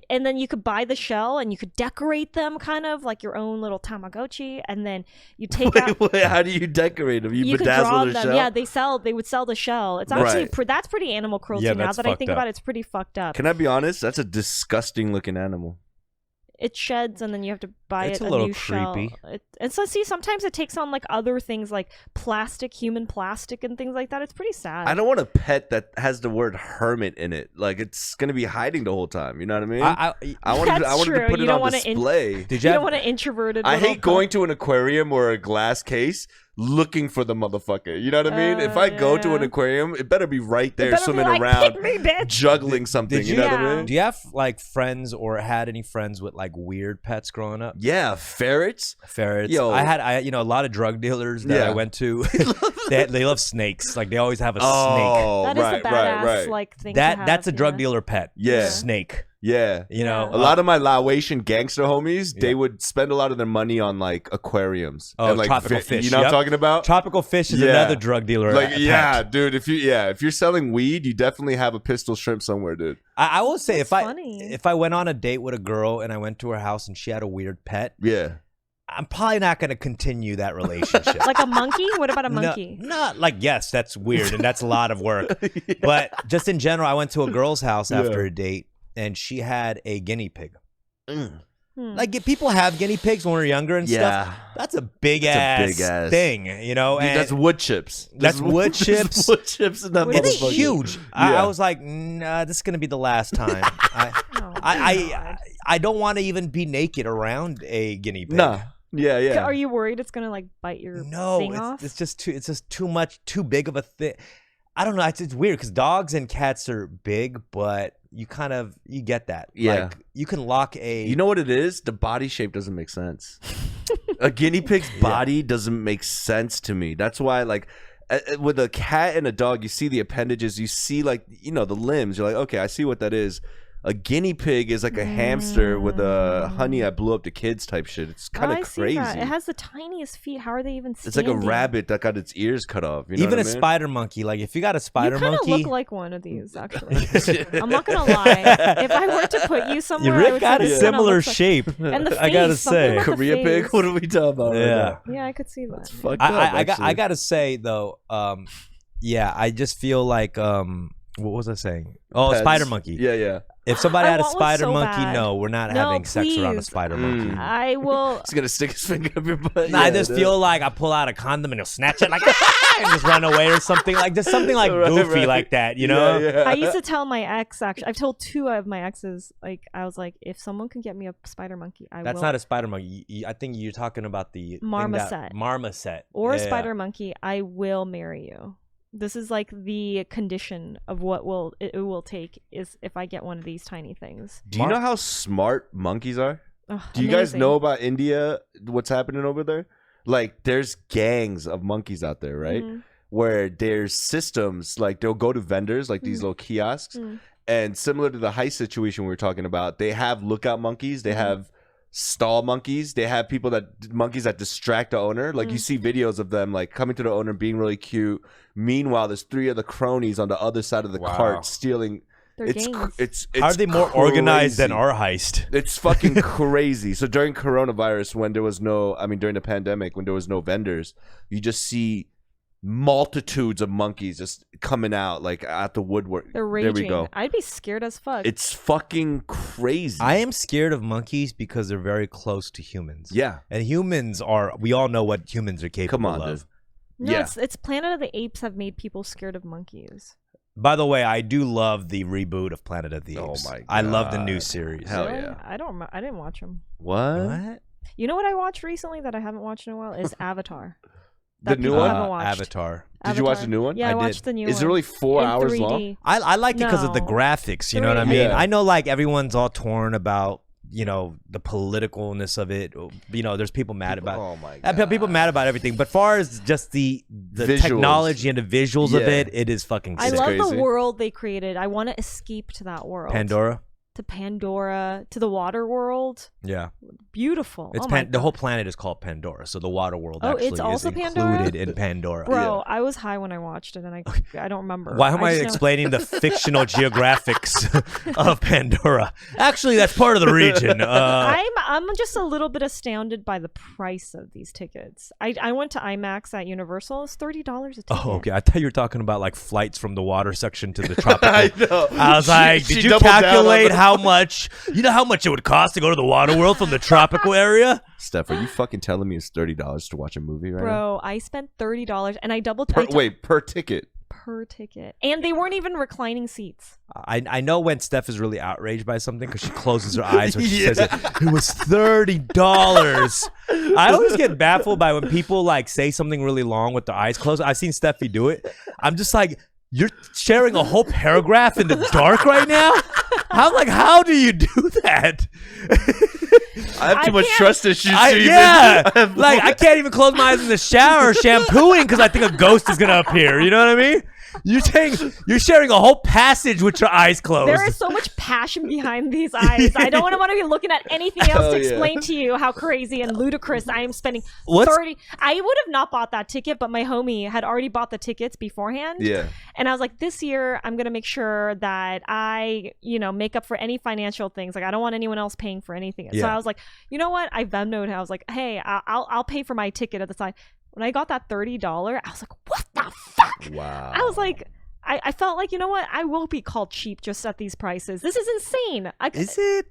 And then you could buy the shell and you could decorate them kind of like your own little Tamagotchi, and then you take out. Wait, how do you decorate them? You could draw bedazzle the them. shell? Yeah, they would sell the shell. It's actually Right. that's pretty animal cruelty Yeah, now that's that I fucked think up. about it. It's pretty fucked up. Can I be honest? That's a disgusting looking animal. It sheds and then you have to buy It's it a a little new shell. creepy. And so see, sometimes it takes on like other things like human plastic and things like that. It's pretty sad. I don't want a pet that has the word hermit in it. Like it's gonna be hiding the whole time. You know what I mean? I wanted That's to true. put You it don't on wanna display. Did You you don't want an introverted. I little hate going to an aquarium or a glass case looking for the motherfucker. You know what I mean? If I go to an yeah. aquarium, it better be right there, better be swimming like, around, "Pick me, bitch." juggling something. Did You you- know what I Yeah. mean? Do you have like friends or had any friends with like weird pets growing up? Yeah, ferrets. Ferrets. Yo. I had a lot of drug dealers that I Yeah. went to. they love snakes. Like they always have a snake. Oh, That is right, a badass right. like thing. to have, That's a drug yeah. dealer pet. Yeah. Snake. Yeah. You know, A lot of my Laotian gangster homies, Yeah. they would spend a lot of their money on like aquariums. Oh, and, like, tropical fish. You know what Yep. I'm talking about? tropical fish is Yeah. another drug dealer. Like, pet. yeah, dude. If you're selling weed, you definitely have a pistol shrimp somewhere, dude. I will say That's funny. if I went on a date with a girl and I went to her house and she had a weird pet, Yeah. I'm probably not going to continue that relationship. Like a monkey? What about a monkey? No, not like yes, that's weird and that's a lot of work. But just in general, I went to a girl's house after a date and she had a guinea pig. Like people have guinea pigs when we're younger and Yeah. stuff. That's a big That's a ass big-ass- thing, you know. Dude, And that's wood chips. That's wood There's chips. wood chips in that What are they it's motherfucker. huge. I Yeah. was like, nah, this is gonna be the last time. Oh, I don't want to even be naked around a guinea pig. Nah. Yeah, yeah. Are you worried it's gonna like bite your No, thing off? it's just too much, too big of a thing. I don't know. It's weird because dogs and cats are big, but you get that. Yeah. Like, you can lock a. You know what it is? The body shape doesn't make sense. A guinea pig's body doesn't make sense to me. That's why, like, with a cat and a dog, you see the appendages, you see, like, you know, the limbs. You're like, okay, I see what that is. A guinea pig is like a hamster with a honey I blew up the kids type shit. It's kind of I see crazy. that. It has the tiniest feet. How are they even It's like a standing? rabbit that got its ears cut off. You know even what a I mean? spider monkey. Like if you got a spider You kind of monkey, look like one of these, actually. I'm not gonna lie. If I were to put you somewhere, I Rick would got say a this kinda similar looks like- shape. And the face, I gotta something say. about the Korea pig? face. What are we talking about right Yeah. now? Yeah, I could see that. It's fucked up, I actually. gotta say though, yeah, I just feel like what was I saying? Oh, Pets. spider monkey. Yeah, yeah. If somebody I had a want one spider so monkey, bad. no, we're not No, having sex around a please. spider monkey. I will. He's gonna stick his finger up your butt. I Yeah, just dude. feel like I pull out a condom and he'll snatch it like and just run away or something like just something like Right, goofy right. like that, you know? Yeah, yeah. I used to tell my ex. Actually, I've told two of my exes. Like, I was like, if someone can get me a spider monkey, I That's will. not a spider monkey. I think you're talking about the Marmoset. Marmoset. or a Yeah. spider monkey. I will marry you. This is like the condition of what it will take is if I get one of these tiny things. Do you know how smart monkeys are? Ugh, Do you guys amazing. know about India? What's happening over there? Like, there's gangs of monkeys out there, right? Mhm. Where there's systems, like they'll go to vendors, like these little kiosks, and similar to the heist situation we were talking about, they have lookout monkeys, they have stall monkeys, they have monkeys that distract the owner. Like you see videos of them like coming to the owner, being really cute. Meanwhile, there's 3 other cronies on the other side of the cart stealing. They're It's gangs. Are they more organized than crazy. our heist? It's fucking crazy. So during coronavirus, when there was during the pandemic, when there was no vendors, you just see multitudes of monkeys just coming out like at the woodwork. They're raging. There we go. I'd be scared as fuck. It's fucking crazy. I am scared of monkeys because they're very close to humans. Yeah. And we all know what humans are capable Come on, of. dude. No, Yeah. it's Planet of the Apes have made people scared of monkeys. By the way, I do love the reboot of Planet of the Oh Apes. my I love the God. new series. Hell Really? yeah. I didn't watch them. What? You know what I watched recently that I haven't watched in a while is Avatar. The That new people one? haven't watched. Avatar. Did you watch Avatar. the new one? Yeah, I I did. watched the new one. Is it really 4 in hours 3D. long? I like it because of the No. graphics. You know what I 3D. mean? Yeah. I know like everyone's all torn about the politicalness of it. There's people mad about. Oh my People mad about everything. But far as just the Visuals. technology and the visuals of Yeah. it is fucking I sick. love crazy. the world they created. I want to escape to that world. Pandora. to Pandora to the water world. Yeah. Beautiful. It's the whole planet is called Pandora, so the water world Oh, actually it's also is Pandora? included in Pandora. Bro, I was high when I watched it, and I don't remember. Why am I just know- explaining the fictional geographics of Pandora? Actually, that's part of the region. I'm just a little bit astounded by the price of these tickets. I went to IMAX at Universal. It's $30 a ticket. Oh, okay. I thought you were talking about like flights from the water section to the tropical. I know. I was like, She did you doubled down on calculate the- how much? You know how much it would cost to go to the water world from the tropical area? Steph, are you fucking telling me it's $30 to watch a movie right now? Bro, I spent $30 and I doubled Wait, per ticket. per ticket, and they weren't even reclining seats. I know when Steph is really outraged by something because she closes her eyes when she says it. It was $30. I always get baffled by when people like say something really long with their eyes closed. I've seen Steffi do it. I'm just like, you're sharing a whole paragraph in the dark right now? How do you do that? I have too much trust issues. I can't even close my eyes in the shower shampooing because I think a ghost is gonna appear. You know what I mean? You're sharing a whole passage with your eyes closed. There is so much passion behind these eyes. I don't want to be looking at anything else to explain to you how crazy and ludicrous I am spending $30. I would have not bought that ticket, but my homie had already bought the tickets beforehand. Yeah. And I was like, this year I'm gonna make sure that I, make up for any financial things. Like I don't want anyone else paying for anything. So I was like, you know what? I Venmo'd him. I was like, hey, I'll pay for my ticket at the time. When I got that $30, I was like, what the fuck? Wow. I was like, I felt like, you know what? I will be called cheap just at these prices. This is insane. Is it?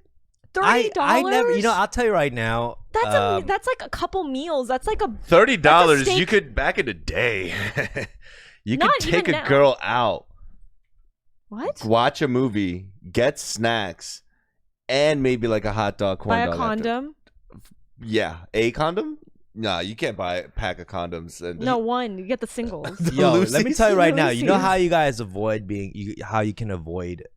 $30? I never, I'll tell you right now. That's like a couple meals. That's like a $30. You could, back in the day, you could take a girl out. What? Watch a movie, get snacks, and maybe like a hot dog. Buy a condom? Yeah. A condom? Nah, you can't buy a pack of condoms. No, one. You get the singles. Yo, let me tell you right now. You know how you guys avoid how you can avoid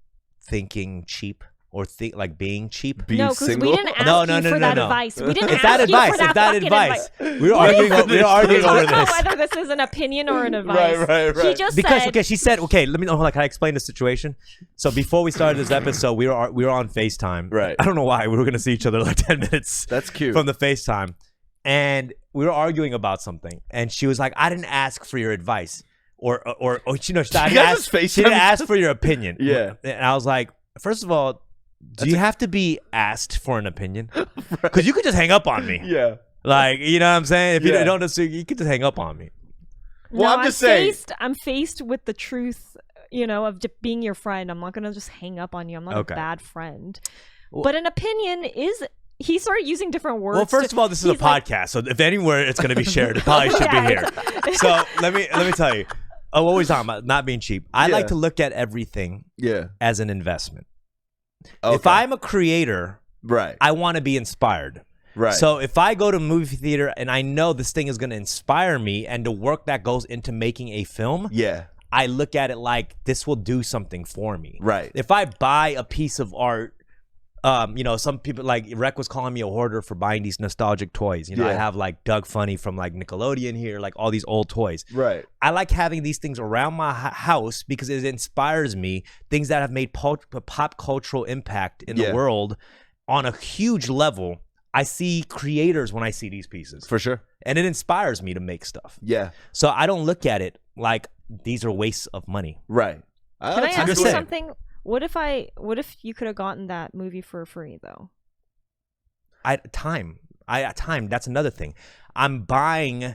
thinking cheap or like being cheap? No, because we didn't ask you for that advice. We didn't it's ask that advice. you for It's that that advice. We're arguing over over this. whether this is an opinion or an advice. Right. She just said. She said, okay, let me know. Can I explain the situation? So before we started this episode, we were on FaceTime. Right. I don't know why. We were going to see each other like 10 minutes. That's cute. From the FaceTime. And we were arguing about something. And she was like, I didn't ask for your advice. Or she didn't ask for your opinion. Yeah. And I was like, first of all, do you have to be asked for an opinion? Because you could just hang up on me. Yeah. Like, you know what I'm saying? If you don't assume, you could just hang up on me. Well, I'm just saying. I'm faced with the truth, of being your friend. I'm not going to just hang up on you. I'm not a bad friend. Well, but an opinion is... He started using different words. Well, first of all, this is a podcast, so if anywhere it's going to be shared, it probably should be here. So let me tell you. Oh, what were we talking about? Not being cheap. I like to look at everything as an investment. Okay. If I'm a creator, I want to be inspired. Right. So if I go to a movie theater and I know this thing is going to inspire me and the work that goes into making a film, I look at it like this will do something for me. Right. If I buy a piece of art, some people like Rec was calling me a hoarder for buying these nostalgic toys. I have like Doug Funny from like Nickelodeon here, like all these old toys. Right. I like having these things around my house because it inspires me. Things that have made pop cultural impact in the world on a huge level. I see creators when I see these pieces. For sure. And it inspires me to make stuff. Yeah. So I don't look at it like these are wastes of money. Right. Can I ask you something? What if you could have gotten that movie for free though? Time. That's another thing. I'm buying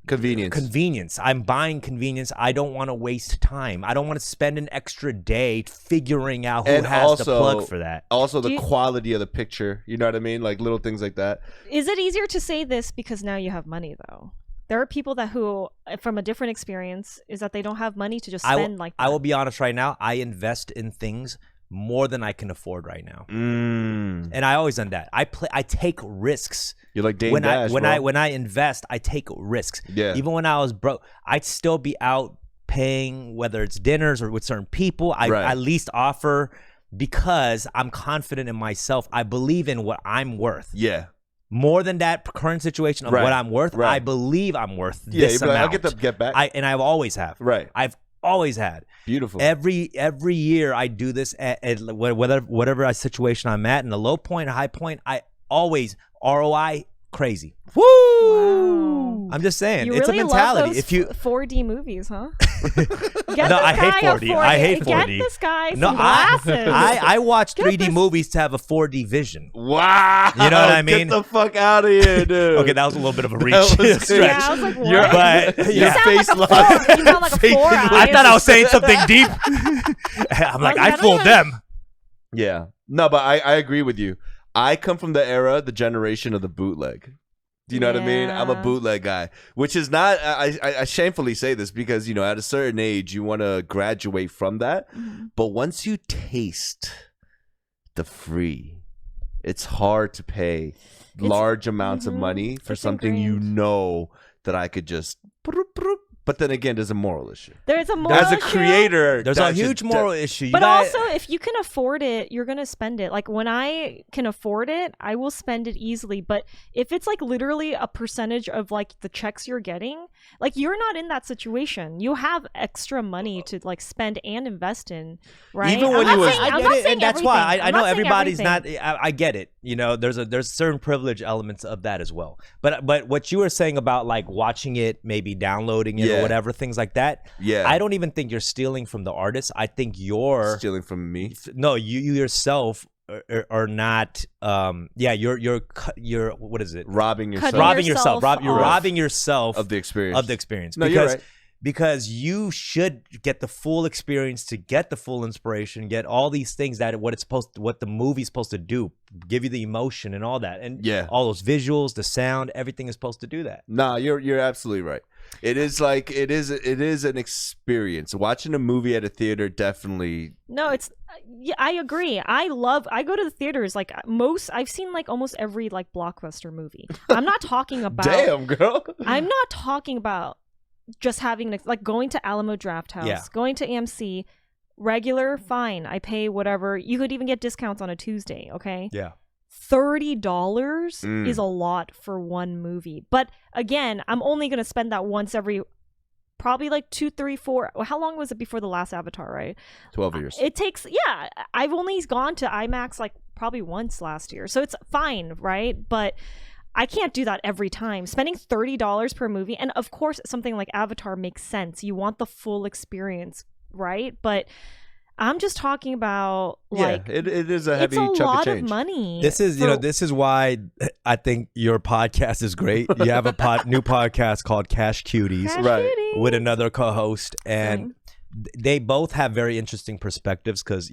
convenience. I'm buying convenience. I don't want to waste time. I don't want to spend an extra day figuring out who has the plug for that. Also, the quality of the picture. You know what I mean? Like little things like that. Is it easier to say this because now you have money though? There are people who, from a different experience, is that they don't have money to just spend like that. I will be honest right now. I invest in things more than I can afford right now. And I always done that. I take risks. You're like Dame when Dash, when I invest, I take risks. Yeah. Even when I was broke, I'd still be out paying, whether it's dinners or with certain people. I at least offer because I'm confident in myself. I believe in what I'm worth. Yeah. More than that current situation of what I'm worth, I believe I'm worth this amount. I'll get back. And I always have. Right. I've Always had. Beautiful. Every year I do this at whatever situation I'm at, and the low point, high point, I always ROI crazy. Woo! Wow. I'm just saying, You it's really a mentality. Love those If you 4D movies, huh? No, I hate 4D. I hate 4D. Get this guy some no, glasses. I watch Get 3D this- movies to have a 4D vision. Wow. You know what I mean? Get the fuck out of here, dude. Okay, that was a little bit of a reach. That was stretch. Yeah, I was like, what? But You yeah. sound like a four. You sound like a Face four. lock. I thought I was saying something deep. I'm like, I fooled them. Yeah. No, but I agree with you. I come from the era, the generation of the bootleg. Do you know what I mean? I'm a Yeah. bootleg guy, which is not, I shamefully say this because, you know, at a certain age, you want to graduate from that. Mm-hmm. But once you taste the free, it's hard to pay large amounts of money for It's something you ingrained. know that I could just. But then again, there's a moral issue. There's a moral As a issue. creator, There's that a should huge moral issue. You But guys- also, if you can afford it, you're gonna spend it. Like when I can afford it, I will spend it easily. But if it's like literally a percentage of like the checks you're getting, like you're not in that situation. You have extra money to like spend and invest in, right? Even when I'm you not was- saying- I I'm get not it, saying and that's why everything. I I'm know not saying everybody's everything. not. I get it. You know, there's certain privilege elements of that as well. But what you were saying about like watching it, maybe downloading it Yeah. or whatever, things like that. Yeah. I don't even think you're stealing from the artist. I think you're stealing from me. no, you yourself are not. You're what is it? Robbing yourself Cutting Robbing yourself. yourself You're off. robbing yourself of the experience. of the experience. No, you're right. Because you should get the full experience to get the full inspiration, get all these things that what the movie's supposed to do, give you the emotion and all that, and Yeah. all those visuals, the sound, everything is supposed to do that. Nah, you're absolutely right. It is like it is an experience. Watching a movie at a theater definitely. No, it's yeah, I agree. I go to the theaters like I've seen like almost every like blockbuster movie. I'm not talking about Damn, girl. I'm not talking about just having like going to Alamo Draft House, Yeah. going to AMC, regular, fine. I pay whatever. You could even get discounts on a Tuesday, okay? Yeah. $30 Mm. is a lot for one movie. But again, I'm only going to spend that once every probably like 2, 3, 4. Well, how long was it before the last Avatar, right? 12 years. It takes, yeah. I've only gone to IMAX like probably once last year. So it's fine, right? But I can't do that every time. Spending $30 per movie. And of course, something like Avatar makes sense. You want the full experience, right? But I'm just talking about like yeah, it is a heavy it's a chunk lot of change. money. This is this is why I think your podcast is great. You have a new podcast called Cash Cuties Cash Right. Cuties. with another co-host, and Fine. they both have very interesting perspectives because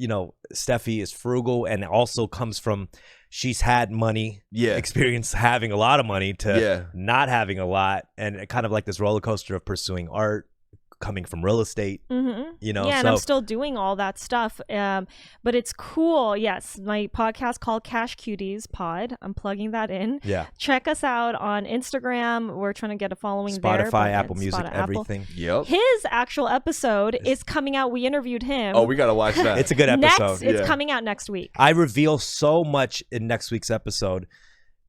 Steffi is frugal and also comes from she's had money, Yeah. experience having a lot of money to Yeah. not having a lot, and kind of like this roller coaster of pursuing art, coming from real estate. Mm-hmm. Yeah, and so I'm still doing all that stuff. But it's cool. Yes, my podcast called Cash Cuties Pod. I'm plugging that in. yeah, Check us out on Instagram. We're trying to get a following there. Spotify, but Apple it's Music, Spotify, Apple. everything. Yep. His actual episode is coming out. We interviewed him. Oh, we gotta watch that. It's a good episode. It's Yeah. coming out next week. I reveal so much in next week's episode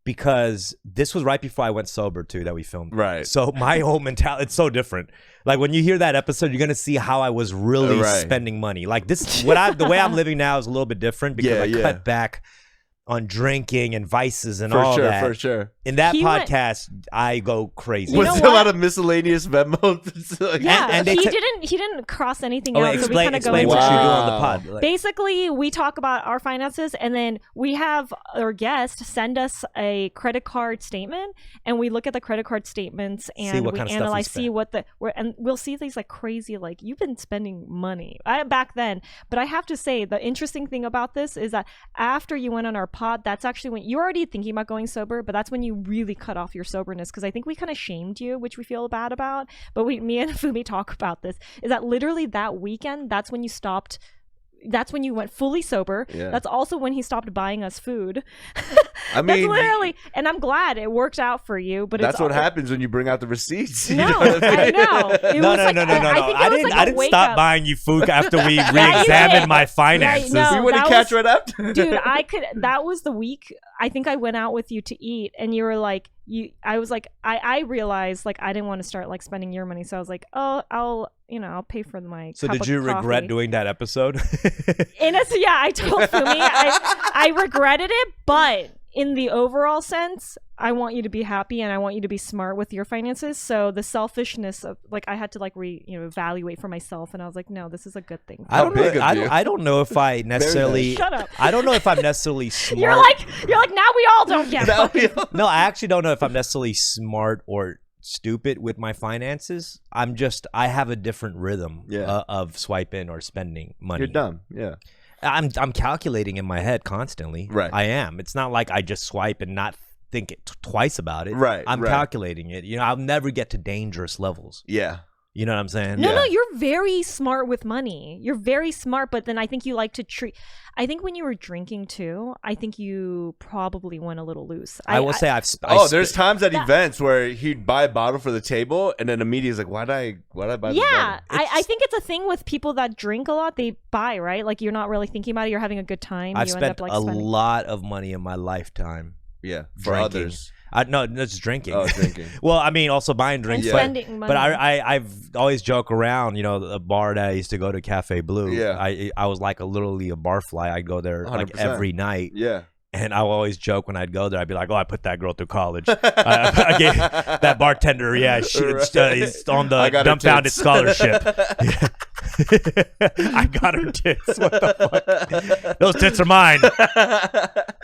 because this was right before I went sober too that we filmed. Right. So my whole mentality, it's so different. Like when you hear that episode, you're gonna see how I was really Right. spending money. Like this, the way I'm living now is a little bit different because Yeah, I yeah. cut back on drinking and vices and For all sure, that. for sure. In that He went- podcast, I go crazy. You Was know there a lot what? of miscellaneous memos? Like- Yeah, and they he took- didn't cross anything Oh, out. So we explain kind of go explain into what you do Wow. on the pod. Like, Basically, we talk about our finances, and then we have our guest send us a credit card statement, and we look at the credit card statements and what we kind of stuff we analyze, spent. and we'll see these like crazy, like you've been spending money back then. But I have to say, the interesting thing about this is that after you went on our pod, that's actually when you're already thinking about going sober, but that's when you really cut off your soberness, because I think we kind of shamed you, which we feel bad about. But me and Fumi talk about this. Is that literally that weekend? That's when you stopped. That's when you went fully sober. Yeah. That's also when he stopped buying us food. I That's mean, literally, and I'm glad it worked out for you. But that's it's what happens when you bring out the receipts. you No, know what I mean? know. It no, was no, like, no, no, no, I no. think I it was didn't. like I a didn't wake stop up. buying you food after we did. re-examined my finances. no. We wouldn't that catch was- right after. Dude, that was the week I think I went out with you to eat, and you were like, I was like, I realized like I didn't want to start like spending your money, so I was like, oh, I'll pay for my. So cup did of you regret coffee. doing that episode? Yeah, I told Fumi I regretted it, but in the overall sense, I want you to be happy and I want you to be smart with your finances. So the selfishness of like I had to like evaluate for myself, and I was like, no, this is a good thing. I don't big know. of you. I don't know if I necessarily. Shut up. I don't know if I'm necessarily smart. You're like now we all don't get fucking. No, I actually don't know if I'm necessarily smart or stupid with my finances. I have a different rhythm of swiping or spending money. You're dumb. Yeah. I'm calculating in my head constantly. Right. I am. It's not like I just swipe and not think it twice about it. Right. I'm calculating it. I'll never get to dangerous levels. Yeah. You know what I'm saying? No, you're very smart with money. You're very smart, but then I think you like to treat. I think when you were drinking too, I think you probably went a little loose. I will say I've. There's times at events where he'd buy a bottle for the table, and then immediately he's like, "Why'd I buy?" Yeah, the bottle? I think it's a thing with people that drink a lot. They buy, right? Like you're not really thinking about it. You're having a good time. I've you spent end up, like, a spending. lot of money in my lifetime. Yeah, for drinking. others. No, it's drinking. Oh, drinking. Well, I mean, also buying drinks, And but, spending money. but I've always joke around. The bar that I used to go to, Cafe Blue. Yeah. I was like literally a barfly. I'd go there like 100%. every night. Yeah. And I would always joke when I'd go there. I'd be like, "Oh, I put that girl through college." I gave that bartender, he's on the Dumbfoundead scholarship. I got her tits. What the fuck? Those tits are mine.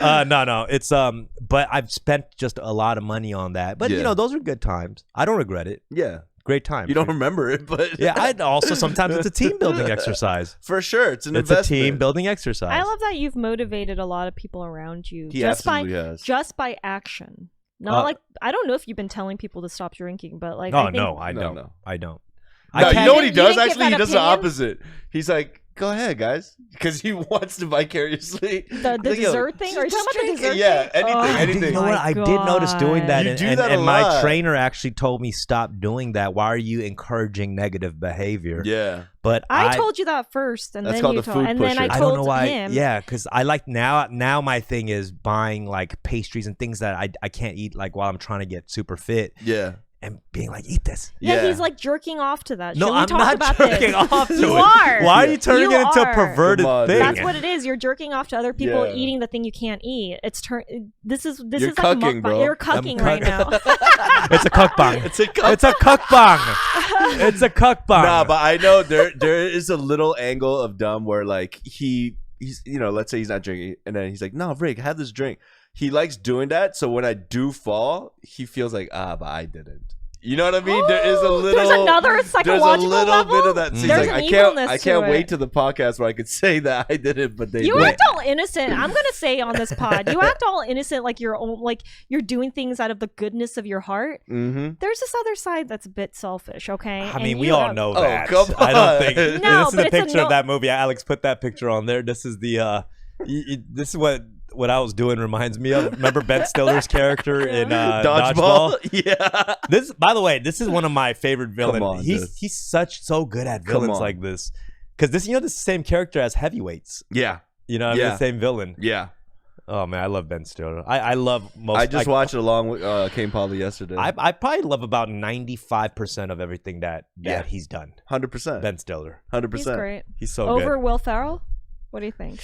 No, it's but I've spent just a lot of money on that. But those are good times. I don't regret it. Yeah. Great time. You don't remember it, but Yeah, I also sometimes it's a team building exercise. for sure, it's an It's investment. a team building exercise. I love that you've motivated a lot of people around you He absolutely has. just by action. Not like I don't know if you've been telling people to stop drinking, but like Oh I think, no, I don't. No. I don't. No, you know what he You does didn't give actually? He that does the opinion? opposite. He's like, "Go ahead, guys," because he wants to vicariously. the He's like, "Yo, dessert thing. Are you just talking about the drink it." dessert Yeah, thing? anything, Oh, anything. You know what? my I did notice doing that, You and, do and, that a and my lot. trainer actually told me stop doing that. Why are you encouraging negative behavior? Yeah. But I told you that first, and That's then called you the told, food and then I pusher. I told don't know why. him. Yeah, because I like now my thing is buying like pastries and things that I can't eat like while I'm trying to get super fit Yeah. and being like, eat this. Yeah, he's like jerking off to that. No, Should we I'm talk not about jerking this? off to You it. are. Why are you turning You it into a are. perverted Come on, thing? dude. That's what it is. You're jerking off to other people, Yeah. eating the thing you can't eat. This is You're like a cucking, mukbang. bro. You're cucking I'm right now. It's a cuckbang. It's a It's a cuckbang. It's a cuckbang. Nah, but I know there is a little angle of dumb where like he's let's say he's not drinking, and then he's like, "No, Rick, have this drink." He likes doing that, so when I do fall, he feels like, but I didn't. You know what I mean? There is a little. There's another psychological There's a little level? bit of that. So he's There's like, an I can't evilness to wait it. to the podcast where I could say that I did it, but they You didn't. act all innocent. I'm gonna say on this pod, you act all innocent, like you're doing things out of the goodness of your heart. Mm-hmm. There's this other side that's a bit selfish. Okay. I And mean, we you all have- know Oh, that. come I don't think. on. No, This is but a it's a picture no- of that movie. Alex put that picture on there. This is the. This is what I was doing reminds me of. Remember Ben Stiller's character in Dodgeball? Yeah. This, by the way, this is one of my favorite villains. on, dude. He's so good at Come villains on. like this, because this is the same character as Heavyweights. Yeah. I mean, the same villain. Yeah. Oh man, I love Ben Stiller. I love most. I just watched it along with Kane Polly yesterday. I probably love about 95% of everything that Yeah. he's done. 100%. Ben Stiller. 100%. He's great. He's so Over good. Will Ferrell. What do you think?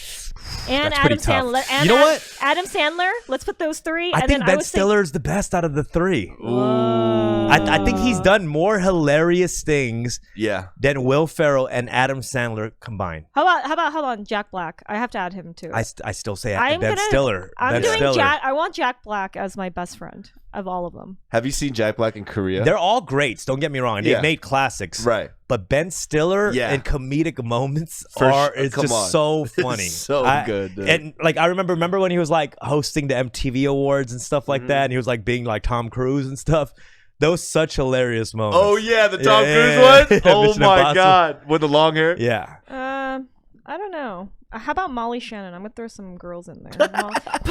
And That's Adam pretty tough. Sandler. And You know what? Adam Sandler. Let's put those three. I and think then Ben would say- Stiller's the best out of the three. Whoa. I think he's done more hilarious things Yeah. than Will Ferrell and Adam Sandler combined. How about hold on, Jack Black? I have to add him too. I still say I'm Ben gonna- Stiller. I'm Ben doing Stiller. Jack. I want Jack Black as my best friend of all of them. Have you seen Jack Black in Korea? They're all greats. Don't get me wrong. They've Yeah. made classics. right. But Ben Stiller Yeah. in comedic moments For are sure. it's Come just on. so funny. It's so good, dude. And like I remember when he was like hosting the MTV Awards and stuff like that, and he was like being like Tom Cruise and stuff. Those such hilarious moments. Oh yeah, the Tom Yeah, Cruise yeah, one. yeah. Oh Mission my Impossible. god, with the long hair. Yeah. I don't know. How about Molly Shannon? I'm gonna throw some girls in there.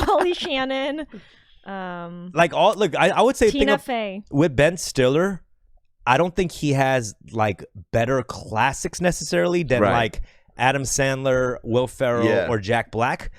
Molly Shannon. Like I would say Tina thing Fey. with Ben Stiller, I don't think he has like better classics necessarily than Right. like Adam Sandler, Will Ferrell, Yeah. or Jack Black.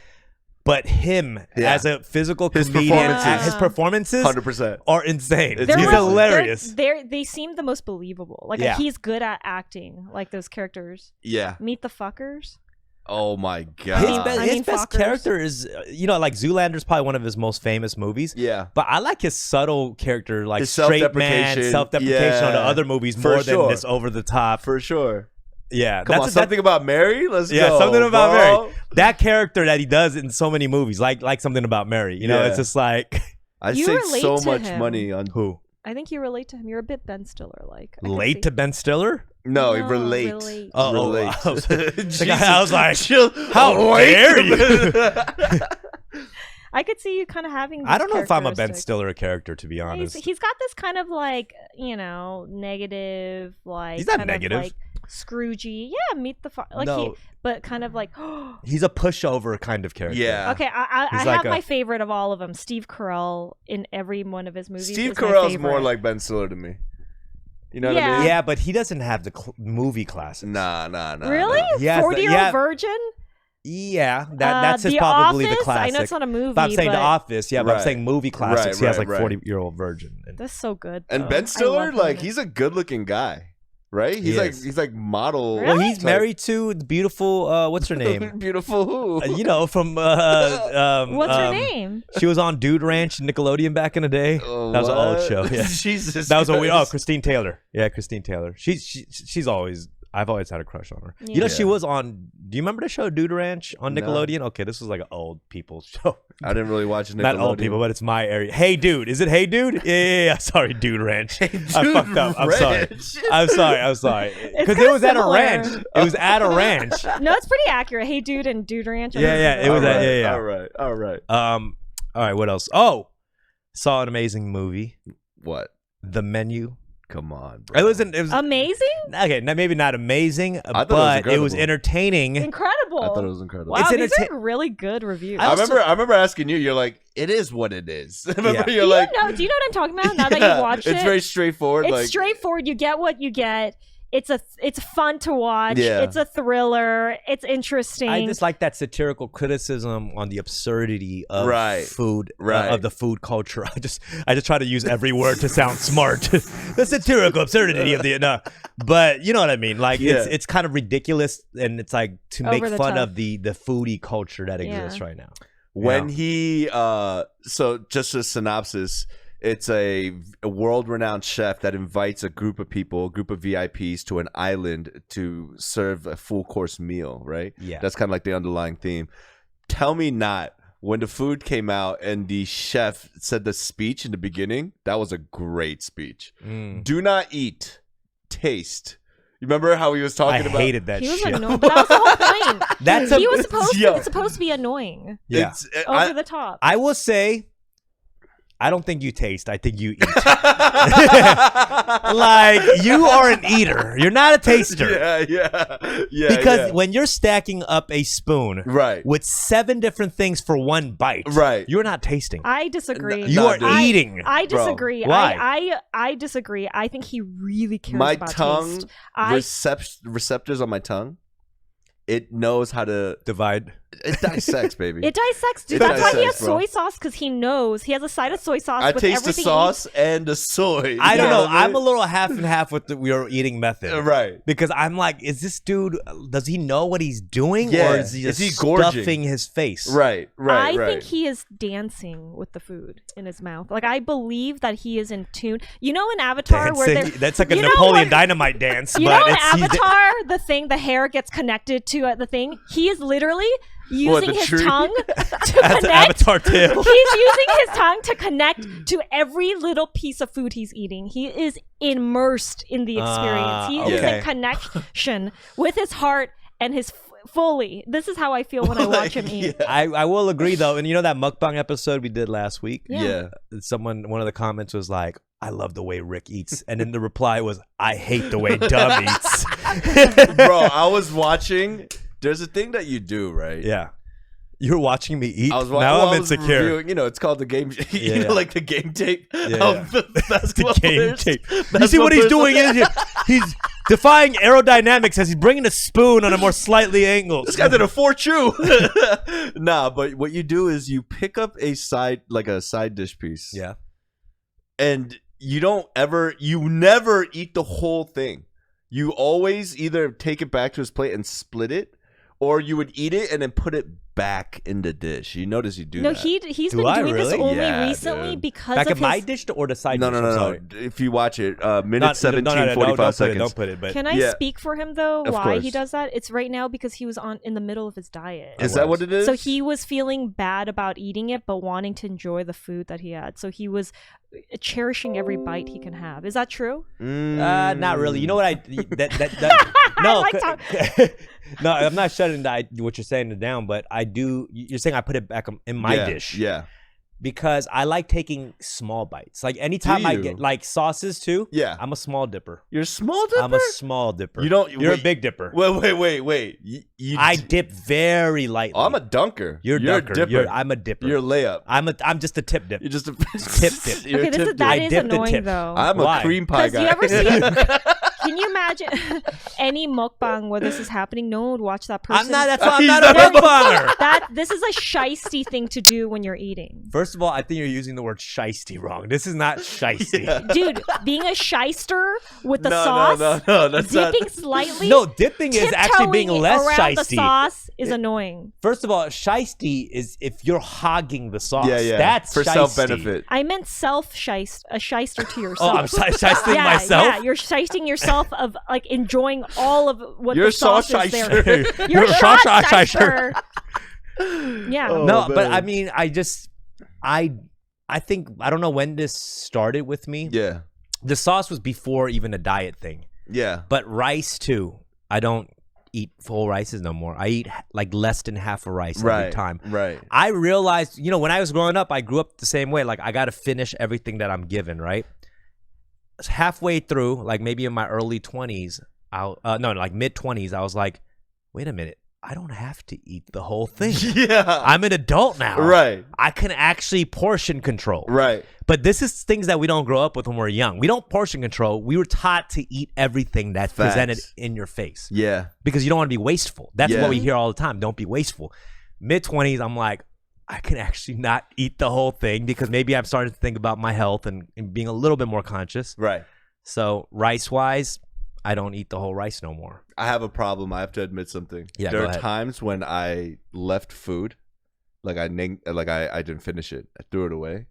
but him as a physical His comedian, performances. his performances 100%. are insane. It's He's beautiful. hilarious. They seem the most believable. Like Yeah. he's good at acting, like those characters. Yeah. Meet the Fuckers. Oh my His, god. I his mean, best Fockers. character is, like Zoolander's probably one of his most famous movies. Yeah. But I like his subtle character, like His straight man, self-deprecation. self-deprecation on the Yeah. other movies For more sure. than this over the top. For sure. Yeah, Come on, something about Mary? Let's yeah, go. something about bro. Mary. That character that he does in so many movies, like something about Mary. You know, Yeah. it's just like I You saved relate so to much him. money on who I think you relate to him. You're a bit Ben Stiller like. late to Ben Stiller. No, No, relate. relate. Oh, relate. I was- Jesus. I was like, Chill. how Wait. dare you? I could see you kind of having. I these don't know if I'm a Ben characteristics. Stiller character, to be honest. He's got this kind of like negative like. He's not kind negative. Of like Scroogey. Yeah, meet the like No. but kind of like. He's a pushover kind of character. Yeah. Okay, I He's have like my a- favorite of all of them. Steve Carell in every one of his movies. Steve is my Carell's favorite. more like Ben Stiller to me. You know what I Yeah. mean? Yeah, but he doesn't have the movie classes. Nah. Really? He has the- 40-year-old yeah. virgin? Yeah, that's his The probably Office? the classic. I know it's not a movie, But I'm saying but The Office, yeah, but I'm Right. saying movie classics. He has like right. 40-year-old virgin. And that's so good. And though. Ben I Stiller, love like him. he's a good-looking guy, right? He is. He's like model. Really? well, he's type. married to the beautiful. What's her name? Beautiful who? From. What's her name? She was on Dude Ranch Nickelodeon back in the day. Oh, That was an old what? show. Yeah, Jesus. that was a weird. Oh, Christ. Christine Taylor. Yeah, Christine Taylor. She's always. I've always had a crush on her. You know, Yeah. she was on. Do you remember the show Dude Ranch on No. Nickelodeon? Okay, this was like an old people show. I didn't really watch Nickelodeon. Not old people, but it's my area. Hey, dude. Is it Hey, dude? Yeah. Sorry, Dude Ranch. I fucked up. I'm sorry. I'm sorry. Because kinda it was at a similar. ranch. It was at a ranch. No, it's pretty accurate. Hey Dude and Dude Ranch. Yeah, it was All that- right, yeah. All right. All right. What else? Oh, saw an amazing movie, What? The Menu. Come on, bro. It was Amazing? okay. Maybe not amazing, thought but it it was was entertaining. Incredible. I thought it was incredible. Wow, It's these entertain- are really good reviews. I remember asking you. You're like, it is what it is. Remember, Yeah. you're like, do you know what I'm talking about now that Yeah, you've watched it? it's very straightforward. It's like, straightforward. You get what you get. It's fun to watch. Yeah. It's a thriller. It's interesting. I just like that satirical criticism on the absurdity of Right. food, Right. of the food culture. I just try to use every word to sound smart. The satirical absurdity of the no, but you know what I mean. Like Yeah. it's kind of ridiculous, and it's like to make Over the fun top. of the foodie culture that Yeah. exists right now. when he so just a synopsis, it's a world-renowned chef that invites a group of VIPs to an island to serve a full course meal, right? Yeah. That's kind of like the underlying theme. Tell me not, when the food came out and the chef said the speech in the beginning, that was a great speech. Do not eat, taste. You remember how he was I talking about hated that he was shit. annoying, but that was the whole point. That's he a- was supposed Yo. to. It's supposed to be annoying, Yeah. over the top. I will say, I don't think you taste. I think you eat. Like you are an eater. You're not a taster. yeah. Because when you're stacking up a spoon Right. with 7 different things for one bite, Right. you're not tasting. I disagree. You are eating. I Bro. disagree. Why? I disagree. I think he really cares My about tongue taste. I receptors on my tongue, it knows how to Divide. it dissects, baby. it dissects, dude. It That's why he has dissects, bro. soy sauce, because he knows he has a side of soy sauce. I with taste the everything he sauce eats. and the soy. I don't You know. what I I'm mean? a little half and half with your eating method. Right. Because I'm like, is this dude, does he know what he's doing? Yeah. Or is he Is just he gorging? stuffing his face? Right. I think he is dancing with the food in his mouth. Like, I believe that he is in tune. You know, in Avatar, where Dancing. they're That's like a you know Napoleon where- Dynamite dance. You but know, in it's, he's- Avatar, the hair gets connected to the thing. He is literally using the his tree? tongue to That's connect. Avatar tail. He's using his tongue to connect to every little piece of food he's eating. He is immersed in the experience. He is okay. in connection with his heart and his fully. This is how I feel when I watch him eat. I will agree though, and you know that mukbang episode we did last week? Yeah. One of the comments was like, I love the way Rick eats. And then the reply was, I hate the way Dub eats. Bro, I was watching. There's a thing that you do, right? Yeah. You're watching me eat? I was now I'm I was insecure. reviewing, you know, it's called the game. Yeah, you know, yeah. like the game tape Yeah, of the The basketball game players. tape. You see Basketball what he's players. doing? Isn't it? He's defying aerodynamics as he's bringing a spoon on a more slightly angled. This guy did a 4 chew. Nah, but what you do is you pick up a side dish piece. Yeah. And you never eat the whole thing. You always either take it back to his plate and split it, or you would eat it and then put it back in the dish. You notice you do that. No, he's Do been I doing this really? only Yeah, recently dude. because Back of in his... my dish or the side dish? I'm No. sorry. If you watch it, minute Not- 17, 45 seconds. Don't put it. But Can I Yeah. speak for him though? Of Why he course. does that? It's right now because he was in the middle of his diet. Is that what it is? So he was feeling bad about eating it, but wanting to enjoy the food that he had. So he was cherishing every bite he can have. Is that true? Not really. You know what no, like no, I'm not shutting what you're saying down, but I do. You're saying I put it back in my dish. Yeah. Because I like taking small bites. Like anytime I get like sauces too. Yeah. I'm a small dipper. You're a small dipper? I'm a small dipper. You're a big dipper. Wait. I dip very lightly. Oh, I'm a dunker. You're a a dunker. dipper. I'm a dipper. You're a layup. I'm just a tip dip. You're just a tip dip. You're a Okay, tip that dip. is dip the annoying tip. though. I'm Why? a cream pie Because guy. you ever see can you imagine any mukbang where this is happening? No one would watch that person. That's why I'm He's not a not a mukbanger. This is a shisty thing to do when you're eating. First of all, I think you're using the word shisty wrong. This is not shisty. Dude, being a shyster with the No, sauce, no, that's not. dipping slightly, No, dipping is actually being tiptoeing less around the shisty. sauce is annoying. First of all, shisty is if you're hogging the sauce. Yeah. That's for shisty. self-benefit. I meant a shyster to Oh, yourself. I'm shysting yeah, myself? Yeah, you're shysting yourself of like enjoying all of what You're the sauce sauce is there. shyster. You're a sauce sauce shyster. shyster. Yeah. Oh, No, but man. I mean, I think, I don't know when this started with me. Yeah. The sauce was before even a diet thing. Yeah. But rice too. I don't eat full rices no more. I eat like less than half a rice every time. Right. I realized, when I was growing up, I grew up the same way. Like I got to finish everything that I'm given, right? Halfway through, like maybe in my early 20s, like mid 20s, I was like, wait a minute. I don't have to eat the whole thing. Yeah. I'm an adult now. Right. I can actually portion control. Right. But this is things that we don't grow up with when we're young. We don't portion control. We were taught to eat everything that's Facts. presented in your face. Yeah. Because you don't want to be wasteful. That's Yeah. what we hear all the time. Don't be wasteful. Mid-20s, I'm like, I can actually not eat the whole thing because maybe I'm starting to think about my health and being a little bit more conscious. Right. So rice-wise, I don't eat the whole rice no more. I have a problem. I have to admit something. Yeah, there go are ahead. times when I left food, like I didn't finish it. I threw it away.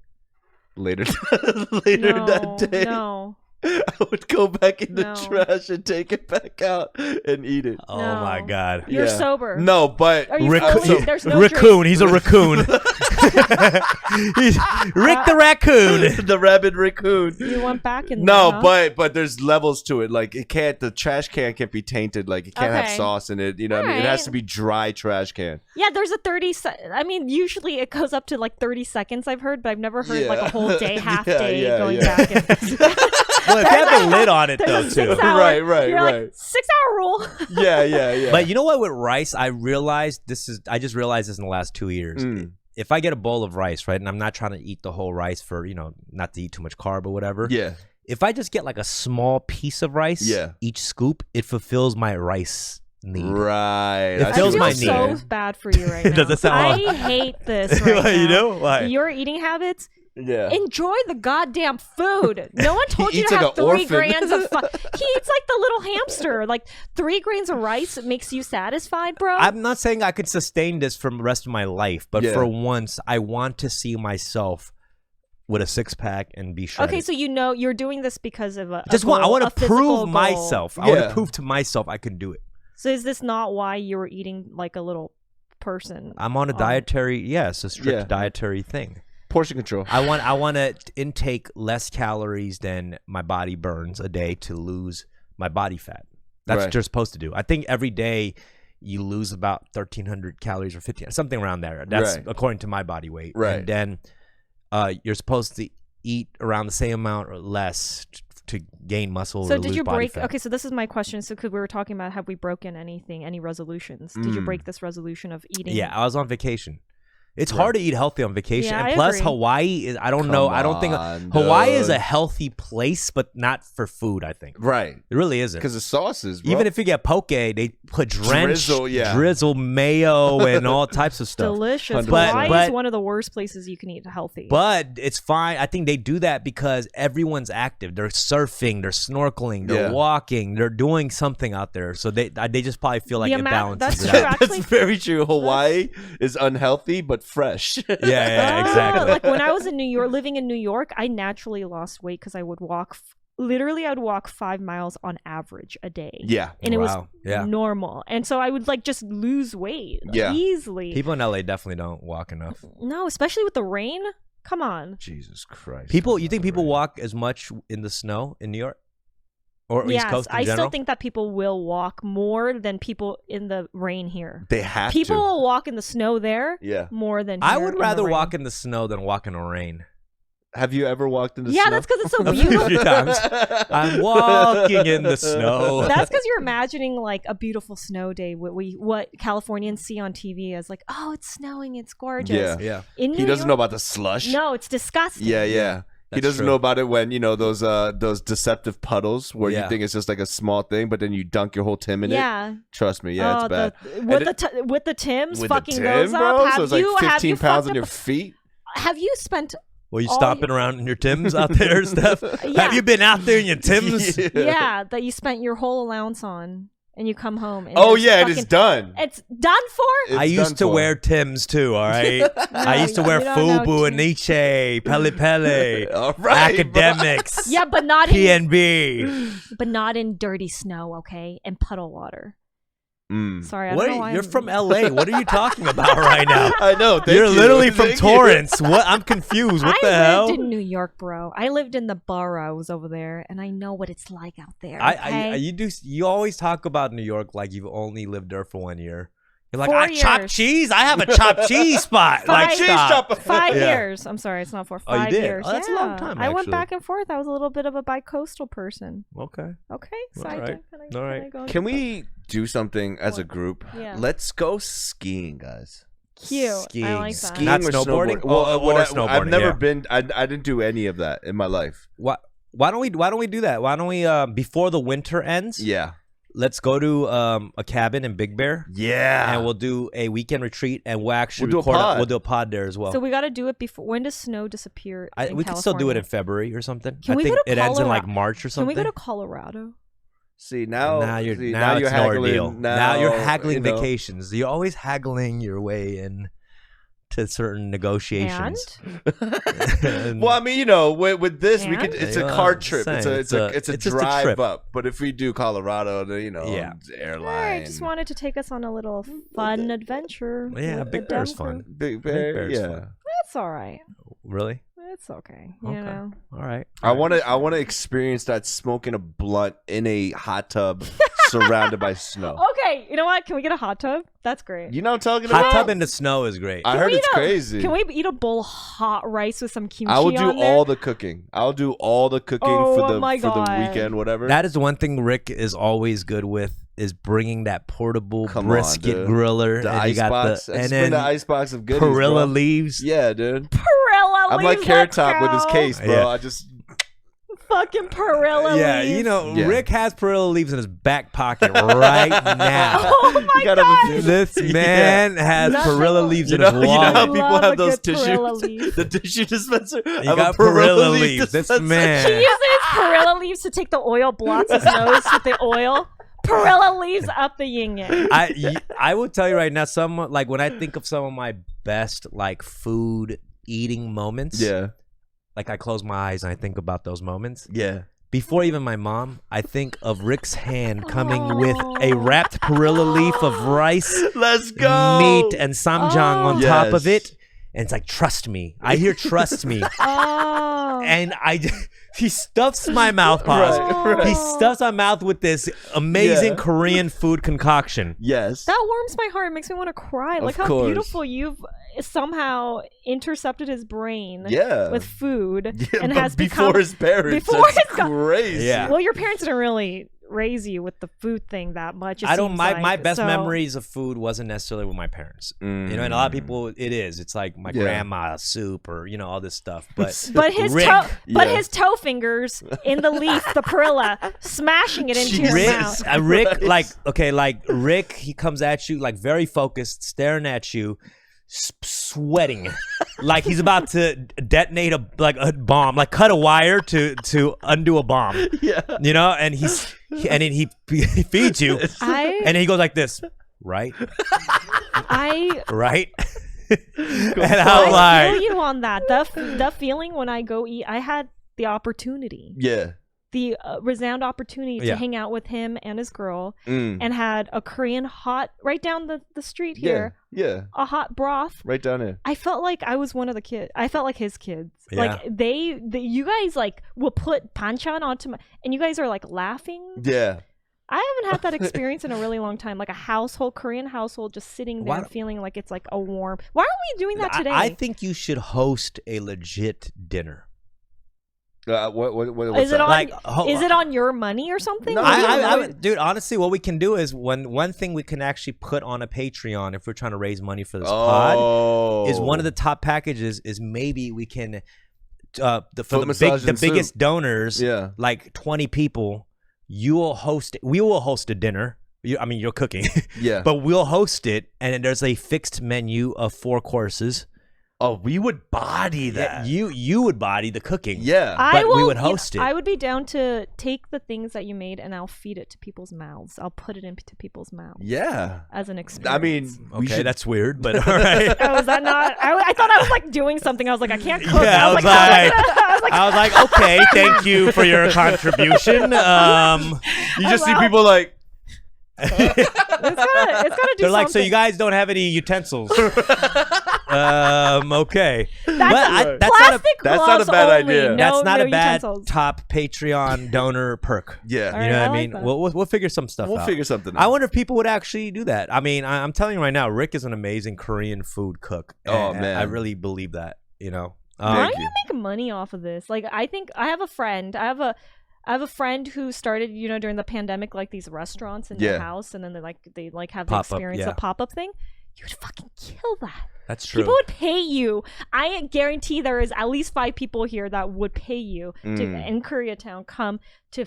Later that day, No. I would go back in the No. trash and take it back out and eat it. Oh No. my God. You're Yeah. sober. No, but Are you Raccoon. fully, there's no Raccoon. He's a raccoon. He's Rick the raccoon. the rabid raccoon. You went back in No, there, huh? but there's levels to it. Like the trash can can't be tainted. Like it can't have Okay. sauce in it. You know what I mean? It has Alright. to be dry trash can. Yeah, there's a 30 I mean, usually it goes up to like 30 seconds I've heard, but I've never heard like a whole day, half day going back. And Well, if you have the lid on it though there's a too. 6 hour, Right, you're right. like 6 hour rule. Yeah. But you know what? With rice, I just realized this in the last 2 years. Mm. If I get a bowl of rice, right, and I'm not trying to eat the whole rice for, not to eat too much carb or whatever. Yeah. If I just get like a small piece of rice, Yeah. each scoop, it fulfills my rice need. Right. It I fills feel my so need. bad for you right now. Does it sound I hate this right What, now. you do? Why? Your eating habits. Yeah. Enjoy the goddamn food. No one told you eats to like have an 3 orphan. grams of he eats like the little hamster. Like 3 grains of rice makes you satisfied, bro. I'm not saying I could sustain this for the rest of my life, but Yeah. for once, I want to see myself with a 6-pack and be shredded. Okay, so you're doing this because of a just goal, want I want a to physical prove goal. myself. I want Yeah. to prove to myself I can do it. So is this not why you were eating like a little person? I'm on a dietary, yes, a strict Yeah. dietary thing. Portion control. I want to intake less calories than my body burns a day to lose my body fat. That's Right. what you're supposed to do. I think every day you lose about 1,300 calories or 15, something around there. That's Right. according to my body weight. Right. And then you're supposed to eat around the same amount or less to gain muscle So or did lose you body break? fat. Okay, so this is my question. So because we were talking about have we broken any resolutions? Did you Mm. break this resolution of eating? Yeah, I was on vacation. It's hard to eat healthy on vacation. Yeah, And I plus, agree. Hawaii is, I don't know. I don't think on, Hawaii is dude. a healthy place, but not for food, I think. Right. It really isn't. Because the sauces, bro. Even if you get poke, they put drizzle mayo and all types of stuff. Delicious. 100%. Hawaii is one of the worst places you can eat healthy. But it's fine. I think they do that because everyone's active. They're surfing, they're snorkeling, they're walking, they're doing something out there. So they just probably feel like it balances that's it true. out. Actually, That's very true. Hawaii is unhealthy but fresh. Yeah, exactly. Like when I was in New York, living in New York, I naturally lost weight because I would walk. Literally, I would walk 5 miles on average a day. Yeah. And it was Yeah. normal. And so I would like just lose weight Yeah. easily. People in LA definitely don't walk enough. No, especially with the rain. Come on. Jesus Christ. You think people walk as much in the snow in New York? Or East Yes, Coast in I general? still think that people will walk more than people in the rain here. They have People to. will walk in the snow there Yeah. more than I here would in the rather rain. walk in the snow than walk in the rain. Have you ever walked in the Yeah, snow? that's because it's so A beautiful. few times. I'm walking in the snow. That's because you're imagining like a beautiful snow day. What Californians see on TV as like, oh, it's snowing, it's gorgeous. Yeah. Yeah. In He New doesn't York- know about the slush. No, it's disgusting. Yeah, yeah. He That's doesn't true. know about it when, those deceptive puddles where you think it's just like a small thing, but then you dunk your whole Tim in it. Yeah. Trust me, yeah, Oh, it's bad. with the Tims With fucking the goes Tim, up. bro? Have So it's like you 15 fucked pounds on up- your feet. Have you spent? Were you all stomping around in your Tims out there, Steph? Yeah. Have you been out there in your Tims? Yeah, that you spent your whole allowance on, and you come home. And Oh it's yeah, it fucking- is done. It's done for. It's I used done to for. wear Tims too, all right? I used to wear you don't know FUBU Tims. and Nietzsche, Pele Pele, All right, Academics, Yeah, but not in, PNB. but not in dirty snow, okay, and puddle water. Mm. Sorry, I What don't know are why you, you're I'm- from LA. What are you talking about right now? I know. Thank You're you. literally from Thank you. Torrance. What? I'm confused. What the I hell? lived in New York, bro. I lived in the boroughs over there, and I know what it's like out there. Okay? You always talk about New York like you've only lived there for 1 year. You're like, 4 I chop years. cheese. I have a chopped cheese spot. Like, Cheese stop. 5 Yeah. years. I'm sorry, it's not 4. Oh, you 5 did? years. Oh, that's a long Yeah. time, I went actually. back and forth. I was a little bit of a bi-coastal person. Okay. Okay, so All I right. can All I right. go Can we do something as a group? Yeah. Let's go skiing, guys. Cute. Skiing. I like that. Skiing Not or snowboarding? Well, Or I've snowboarding, never yeah. been. I didn't do any of that in my life. Why don't we do that? Why don't we before the winter ends? Yeah. Let's go to a cabin in Big Bear. Yeah. And we'll do a weekend retreat, and we'll actually We'll do a record. pod. We'll do a pod there as well. So we got to do it before. When does snow disappear? in We can still do it in California? February or something. Can I we think go to it ends in like Colorado? March or Can something. we go to Colorado? See now. now you're see, now, it's you're an haggling. ordeal. Now you're Now, haggling you know. vacations. You're always haggling your way in to certain negotiations. And- Well, I mean, with this, we could. And? It's a Yeah, car I'm trip. saying, It's a it's just a drive trip. up. But if we do Colorado, then, Yeah. airline. I just wanted to take us on a little fun adventure. Yeah, with Big the Bear's Denver. fun. Big Big Bear. Bear's Yeah. fun. That's all right. Really? It's okay. Okay. You know. All right. I want to experience that smoking a blunt in a hot tub surrounded by snow. Okay, you know what? Can we get a hot tub? That's great. You know what I'm talking Hot about? tub in the snow is great. I Can heard we it's eat a- crazy. Can we eat a bowl of hot rice with some kimchi I will do on there? all the cooking. I'll do all the cooking Oh for the my for the God. weekend, whatever. That is one thing Rick is always good with, is bringing that portable Come on, brisket dude. griller. the and you ice got box. the I and just bring then the ice box of goodies, perilla bro. leaves. Yeah, dude. Perilla I'm like leaves, Carrot let's Top with his go. case, bro. Yeah. I just Fucking perilla Yeah, leaves. Yeah. Rick has perilla leaves in his back pocket right now. Oh my You gotta have a god. few- This man has Nothing perilla will- leaves you in know, his you know wallet. how people Love have a those good perilla tissues, leaf. the tissue dispenser. I You have got a perilla leaves. leaf This dispenser. He man. uses perilla leaves to take the oil, blots his nose with the oil. Perilla leaves up the yin yang. I will tell you right now, like when I think of some of my best like food eating moments, Yeah, like I close my eyes and I think about those moments. yeah. Before even my mom, I think of Rick's hand coming with a wrapped perilla leaf of rice, Let's go. meat, and samjang on top of Yes. it. And it's like, trust me. I hear trust me. Oh. And he stuffs my mouth, pause. Right. He stuffs my mouth with this amazing Yeah. Korean food concoction. Yes. That warms my heart. It makes me want to cry. Look how course. beautiful you've somehow intercepted his brain Yeah. with food Yeah, and but has before become his parents. before That's his- crazy. Yeah. Well, your parents didn't really raise you with the food thing that much. I don't. My like. best So, memories of food wasn't necessarily with my parents. You know, and a lot of people, it is. It's like my grandma soup or all this stuff. But his Rick, his toe fingers in the leaf, the perilla, smashing it into your mouth. Rick, Rick, he comes at you like very focused, staring at you. Sweating like he's about to detonate a bomb, like cut a wire to undo a bomb. And he feeds you, and he goes like this, right? Right. And I feel you on that. The feeling when I go eat, I had the opportunity. The resound opportunity to hang out with him and his girl, and had a Korean hot right down the street here. A hot broth right down here. I felt like I was one of the kids. I felt like his kids. Like you guys like will put banchan onto my, and you guys are like laughing. I haven't had that experience in a really long time. Like a Korean household, just sitting there feeling like it's like a warm. Why aren't we doing that today? I think you should host a legit dinner. Is it on? Is it on your money or something? No, dude, honestly, what we can do is one thing we can actually put on a Patreon if we're trying to raise money for this pod is one of the top packages is maybe we can for the biggest donors, like 20 people, we will host a dinner. You're cooking, but we'll host it, and then there's a fixed menu of 4 courses. Oh, we would body that. You would body the cooking. But we would host it. I would be down to take the things that you made and I'll feed it to people's mouths. I'll put it into people's mouths. As an experience. Okay, that's weird, but all right. Was that not? I thought I was like doing something. I was like, I can't cook. Yeah, I was like, okay, thank you for your contribution. You just see people like. It's gotta do They're like, something. so you guys don't have any utensils. Okay. That's not a bad idea. That's not a bad utensils. top Patreon donor perk. Yeah. All You know right, what I mean? like We'll figure some stuff out. We'll figure something out. I wonder if people would actually do that. I mean, I'm telling you right now, Rick is an amazing Korean food cook. Oh, and man. I really believe that, Why do you make money off of this? Like, I think I have a friend. I have a friend who started, during the pandemic, like these restaurants in their house, and then they have the experience a pop-up thing. You would fucking kill that. That's true. People would pay you. I guarantee there is at least 5 people here that would pay you to in Koreatown come to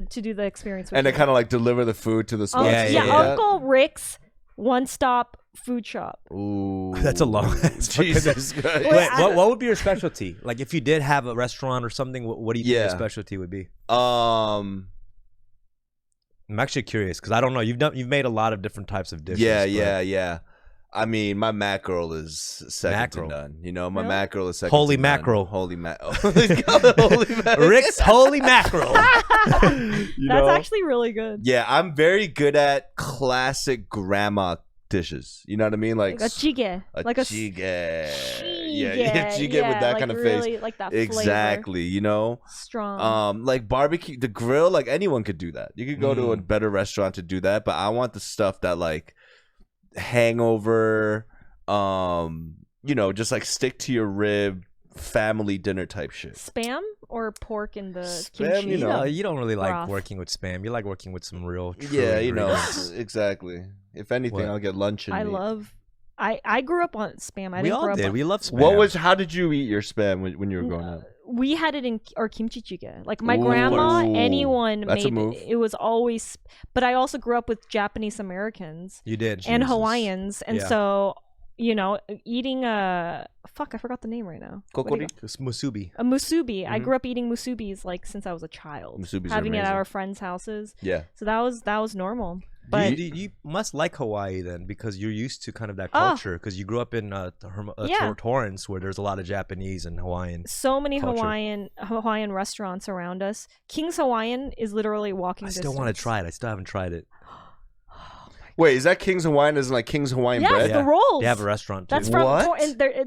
do the experience with and you. they kind of like deliver the food to the spot. Uncle Rick's one-stop food shop. Ooh, that's a long. Jesus Christ. Wait, what would be your specialty? Like if you did have a restaurant or something, what do you think your specialty would be? I'm actually curious because I don't know. You've made a lot of different types of dishes. Yeah. I mean, my mackerel is second to none. My mackerel is second Holy to mackerel. none. Holy mackerel. Holy mackerel. Rick's holy mackerel. That's actually really good. Yeah, I'm very good at classic grandma dishes. You know what I mean? Like a jjigae. Like a jjigae. Yeah, jjigae with that kind of really, face. Like that exactly, flavor. Strong. Like barbecue, the grill, like anyone could do that. You could go to a better restaurant to do that, but I want the stuff that like hangover, just like stick to your rib, family dinner type shit. Spam or pork in the Spam, kimchi? You don't really like broth. working with spam. You like working with some real true ingredients. Exactly. If anything, I'll get lunch and meat. I grew up on spam. We all did. We love spam. How did you eat your spam when you were growing up? We had it in our kimchi jjigae. Like my grandma, anyone that's made a move. It was always. But I also grew up with Japanese Americans. You did. And Hawaiians, and so eating I forgot the name right now. Kokori? Musubi. A musubi. I grew up eating musubis like since I was a child. Musubis having are it at amazing. our friends' houses. Yeah. So that was normal. But you must like Hawaii then, because you're used to kind of that culture. Because you grew up in Torrance, where there's a lot of Japanese and Hawaiian. So many culture. Hawaiian restaurants around us. King's Hawaiian is literally walking distance. I still want to try it. I still haven't tried it. Wait, is that King's Hawaiian? Is it like King's Hawaiian yes, bread? the rolls. They have a restaurant too. That's from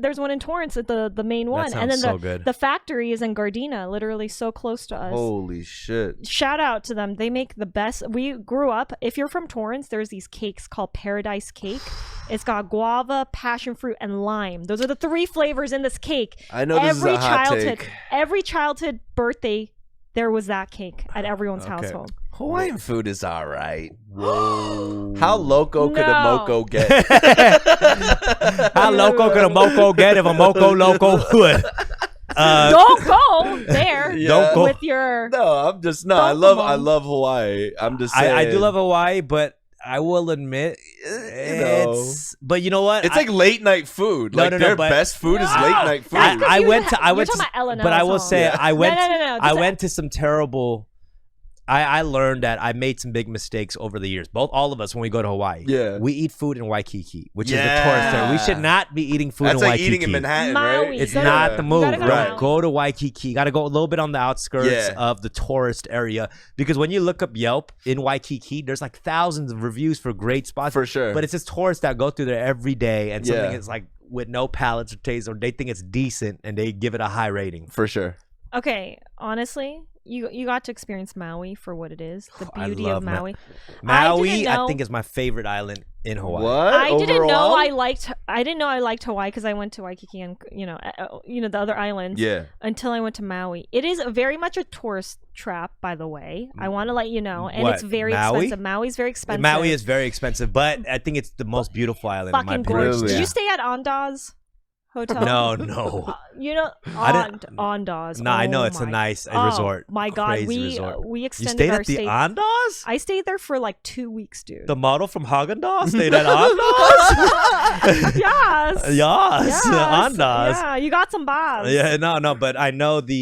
there's one in Torrance, the main one, That and then sounds so good. the factory is in Gardena, literally so close to us. Holy shit! Shout out to them. They make the best. We grew up. If you're from Torrance, there's these cakes called Paradise Cake. It's got guava, passion fruit, and lime. Those are the 3 flavors in this cake. I know this is a hot take. Every childhood birthday, there was that cake at everyone's household. Hawaiian food is all right. Whoa. How loco could a No. moco get? How loco could a moco get if a moco loco would? Don't go there. Yeah. Don't go. with your. No, I'm just no. Don't I come love Hawaii. I'm just saying. I do love Hawaii, but I will admit, know. but you know what? It's like late night food. No, Like no, no, their but- best food is No. late night food. That's 'cause I you went to ha- I you're went talking to, about Eleanor's but I will home. say Yeah. I went No. I went to some terrible. I learned that I made some big mistakes over the years. All of us when we go to Hawaii. Yeah. We eat food in Waikiki, which is the Yeah. tourist area. We should not be eating food That's in like Waikiki. eating in Manhattan, Maui. right? It's You not gotta- the you move. gotta go Right. to Maui. Go to Waikiki. You got to go a little bit on the outskirts Yeah. of the tourist area because when you look up Yelp in Waikiki, there's like thousands of reviews for great spots. For sure. But it's just tourists that go through there every day and something Yeah. is like with no palates or taste, or they think it's decent and they give it a high rating. For sure. Okay, honestly, you got to experience Maui for what it is, the I beauty love of Ma- Maui. Maui, I know- think, is my favorite island in Hawaii. What? I didn't know Overall? I didn't know I liked Hawaii because I went to Waikiki and the other islands Yeah. until I went to Maui. It is very much a tourist trap, by the way. I want to let you know, and What, it's very Maui? expensive. Maui's very expensive. Maui is very expensive, but I think it's the most beautiful island in my fucking opinion. gorgeous. Really? Did you stay at Andaz Hotel? No. You know, I didn't- Andaz. No, I know Oh it's a my- nice oh, resort. My God, Crazy resort. we You extended stayed our at the stay. Andaz? I stayed there for like 2 weeks, dude. The model from Haagen-Dazs stayed at Andaz? Yes. Yes, Andaz. Yeah, you got some bars. Yeah, no, but I know the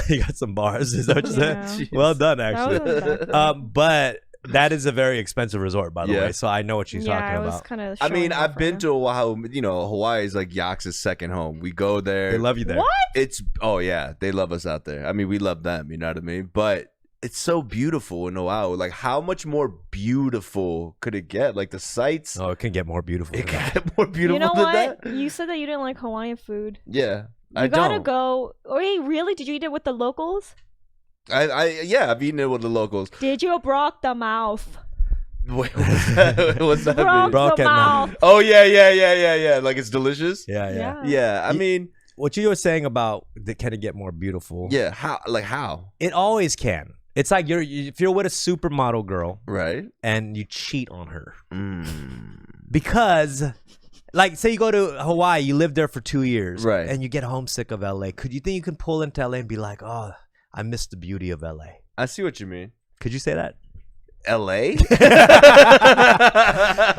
you got some bars. Is that what you said? Yeah. Well done, That actually. wasn't bad. But that is a very expensive resort, by the Yeah. way. So I know what she's yeah, talking I was about. kind of. I mean, I've been to Hawaii is like Yax's second home. We go there. They love you there. What? It's yeah, they love us out there. I mean, we love them. You know what I mean? But it's so beautiful in Oahu. Like, how much more beautiful could it get? Like the sights. Oh, it can get more beautiful. It than that. can get more beautiful You know than what? that. You said that you didn't like Hawaiian food. Yeah, You I gotta don't. go. Wait, really? Did you eat it with the locals? I've eaten it with the locals. Did you broke the mouth? Wait, what's that? What's that mean? Broke the Broken mouth. mouth. Oh yeah. Like it's delicious. Yeah. Yeah, I mean, What you were saying about can it get more beautiful? yeah. How? It always can. It's like if you're with a supermodel girl Right. and you cheat on her because, like, say you go to Hawaii, you live there for 2 years, Right. and you get homesick of LA. Could you think you can pull into LA and be like, oh, I miss the beauty of LA? I see what you mean. Could you say that? L.A.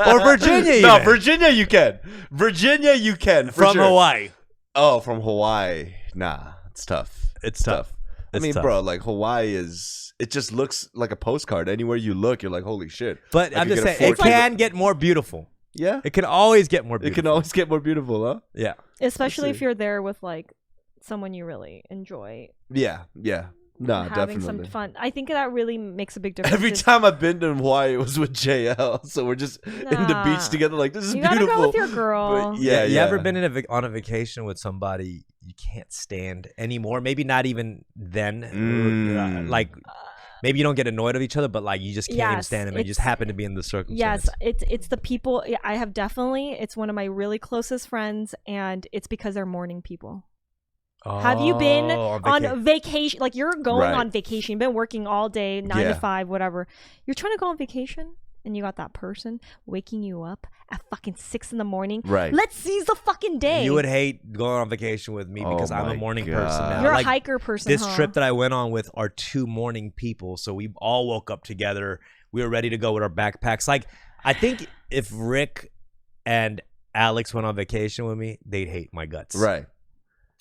Or Virginia? No, even. Virginia you can. Virginia you can for From sure. Hawaii. Oh, from Hawaii. Nah, it's tough. It's tough. I It's mean, tough. bro, like Hawaii is. It just looks like a postcard. Anywhere you look, you're like, holy shit. But I I'm could just get a saying, it 14 can get more beautiful. Yeah. It can always get more It beautiful. can always get more beautiful, huh? Yeah. Especially Let's if see. you're there with like someone you really enjoy. Yeah. Nah, having definitely. some fun. I think that really makes a big difference. Every It's- time I've been to Hawaii, it was with JL. So we're just in the Nah. beach together. Like, this is you gotta beautiful. go with your girl. But yeah, You yeah. ever been on a vacation with somebody you can't stand anymore? Maybe not even then. Like, maybe you don't get annoyed of each other, but like you just can't even Yes, stand them. And you just it's- happen to be in the circumstance. Yes, it's the people. I have definitely. It's one of my really closest friends, and it's because they're morning people. Have you been Oh, on vacation? Like you're going Right. on vacation. You've been working all day, 9 Yeah. to 5, whatever. You're trying to go on vacation, and you got that person waking you up at fucking 6 a.m. Right. Let's seize the fucking day. You would hate going on vacation with me because Oh I'm a my morning God. person now. You're Like, a hiker person. this huh? trip that I went on with are 2 morning people, so we all woke up together. We were ready to go with our backpacks. Like, I think if Rick and Alex went on vacation with me, they'd hate my guts. Right.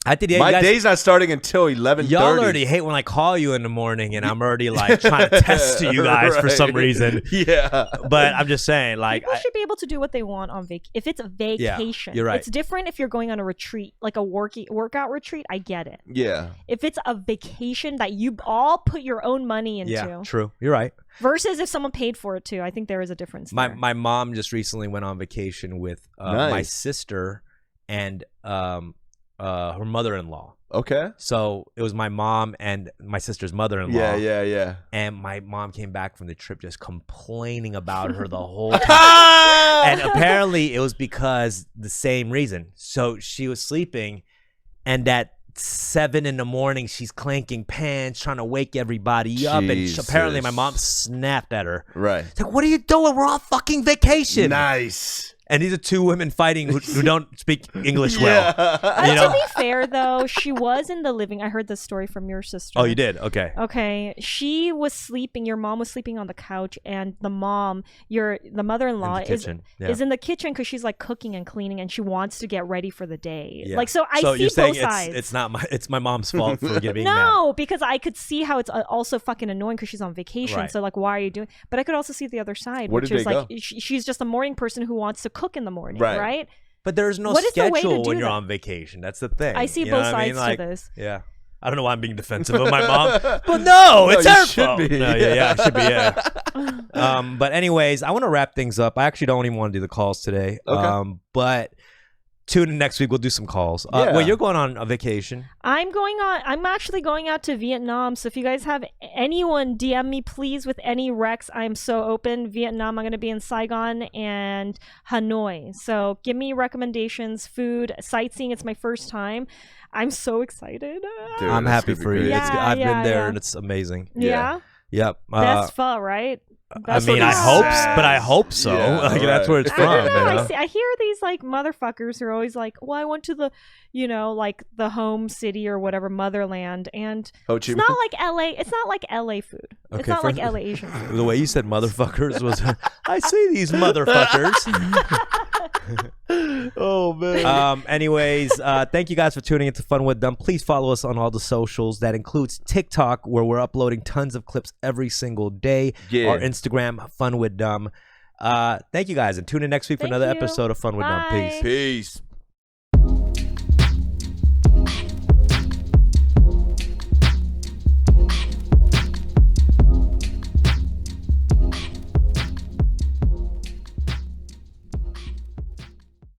I think My day's not starting until 11:30. y'all already hate when I call you in the morning and I'm already like trying to test to you guys for some Right. reason. Yeah. But I'm just saying, like, People should be able to do what they want on if it's a vacation. you're right. It's different if you're going on a retreat, like a workout retreat. I get it. Yeah. If it's a vacation that you all put your own money into, yeah, true. You're right. versus if someone paid for it too, I think there is a difference. there. My mom just recently went on vacation with my Nice. sister and her mother-in-law. Okay. So it was my mom and my sister's mother-in-law. Yeah. And my mom came back from the trip just complaining about her the whole time. And apparently it was because the same reason. So she was sleeping, and that 7 in the morning, she's clanking pans, trying to wake everybody up, and apparently my mom snapped at her. Right. It's like, what are you doing? We're on fucking vacation. Nice. And these are two women fighting who don't speak English well. To be fair, though, she was in the living. I heard this story from your sister. Oh, you did? Okay. Okay. She was sleeping. Your mom was sleeping on the couch, and the mother-in-law is in the kitchen because she's like cooking and cleaning, and she wants to get ready for the day. Yeah. Like, so I see you're saying both sides. it's my mom's fault for being mad. No, because I could see how it's also fucking annoying because she's on vacation. Right. So like, why are you doing? But I could also see the other side, Where which did is they like go? she's just a morning person who wants to cook in the morning, right? But there's no What is the way to schedule do when you're that? on vacation. That's the thing. I see You know both what I mean? sides Like, to this. Yeah. I don't know why I'm being defensive of my mom, but no, it's you her should fault. be. No, yeah, I should be. Yeah. But anyways, I want to wrap things up. I actually don't even want to do the calls today. Okay. But tune in next week. We'll do some calls. Yeah. Well, you're going on a vacation. I'm actually going out to Vietnam. So if you guys have anyone, DM me please with any recs. I'm so open. Vietnam, I'm going to be in Saigon and Hanoi. So give me recommendations, food, sightseeing. It's my first time. I'm so excited. Dude, I'm happy for you. Yeah, I've been yeah, there yeah. and it's amazing. Yeah. Yep. Best pho, right? I That's mean, what I it hope, is. but I hope so. Yeah, Like, that's where it's right. from. I don't know. you know? I hear these like motherfuckers who are always like, well, I went to the, like the home city or whatever, motherland, and Ho Chi it's Minh? not like LA. It's not like LA food. It's Okay, not like first- LA Asian food. The way you said motherfuckers was, I see these motherfuckers. Oh man. Anyways, thank you guys for tuning into Fun with Dumb. Please follow us on all the socials. That includes TikTok, where we're uploading tons of clips every single day. Yeah. Our Instagram, Fun with Dumb. Thank you guys, and tune in next week for Thank another you. episode of Fun with Dumb. Bye. Peace. Peace.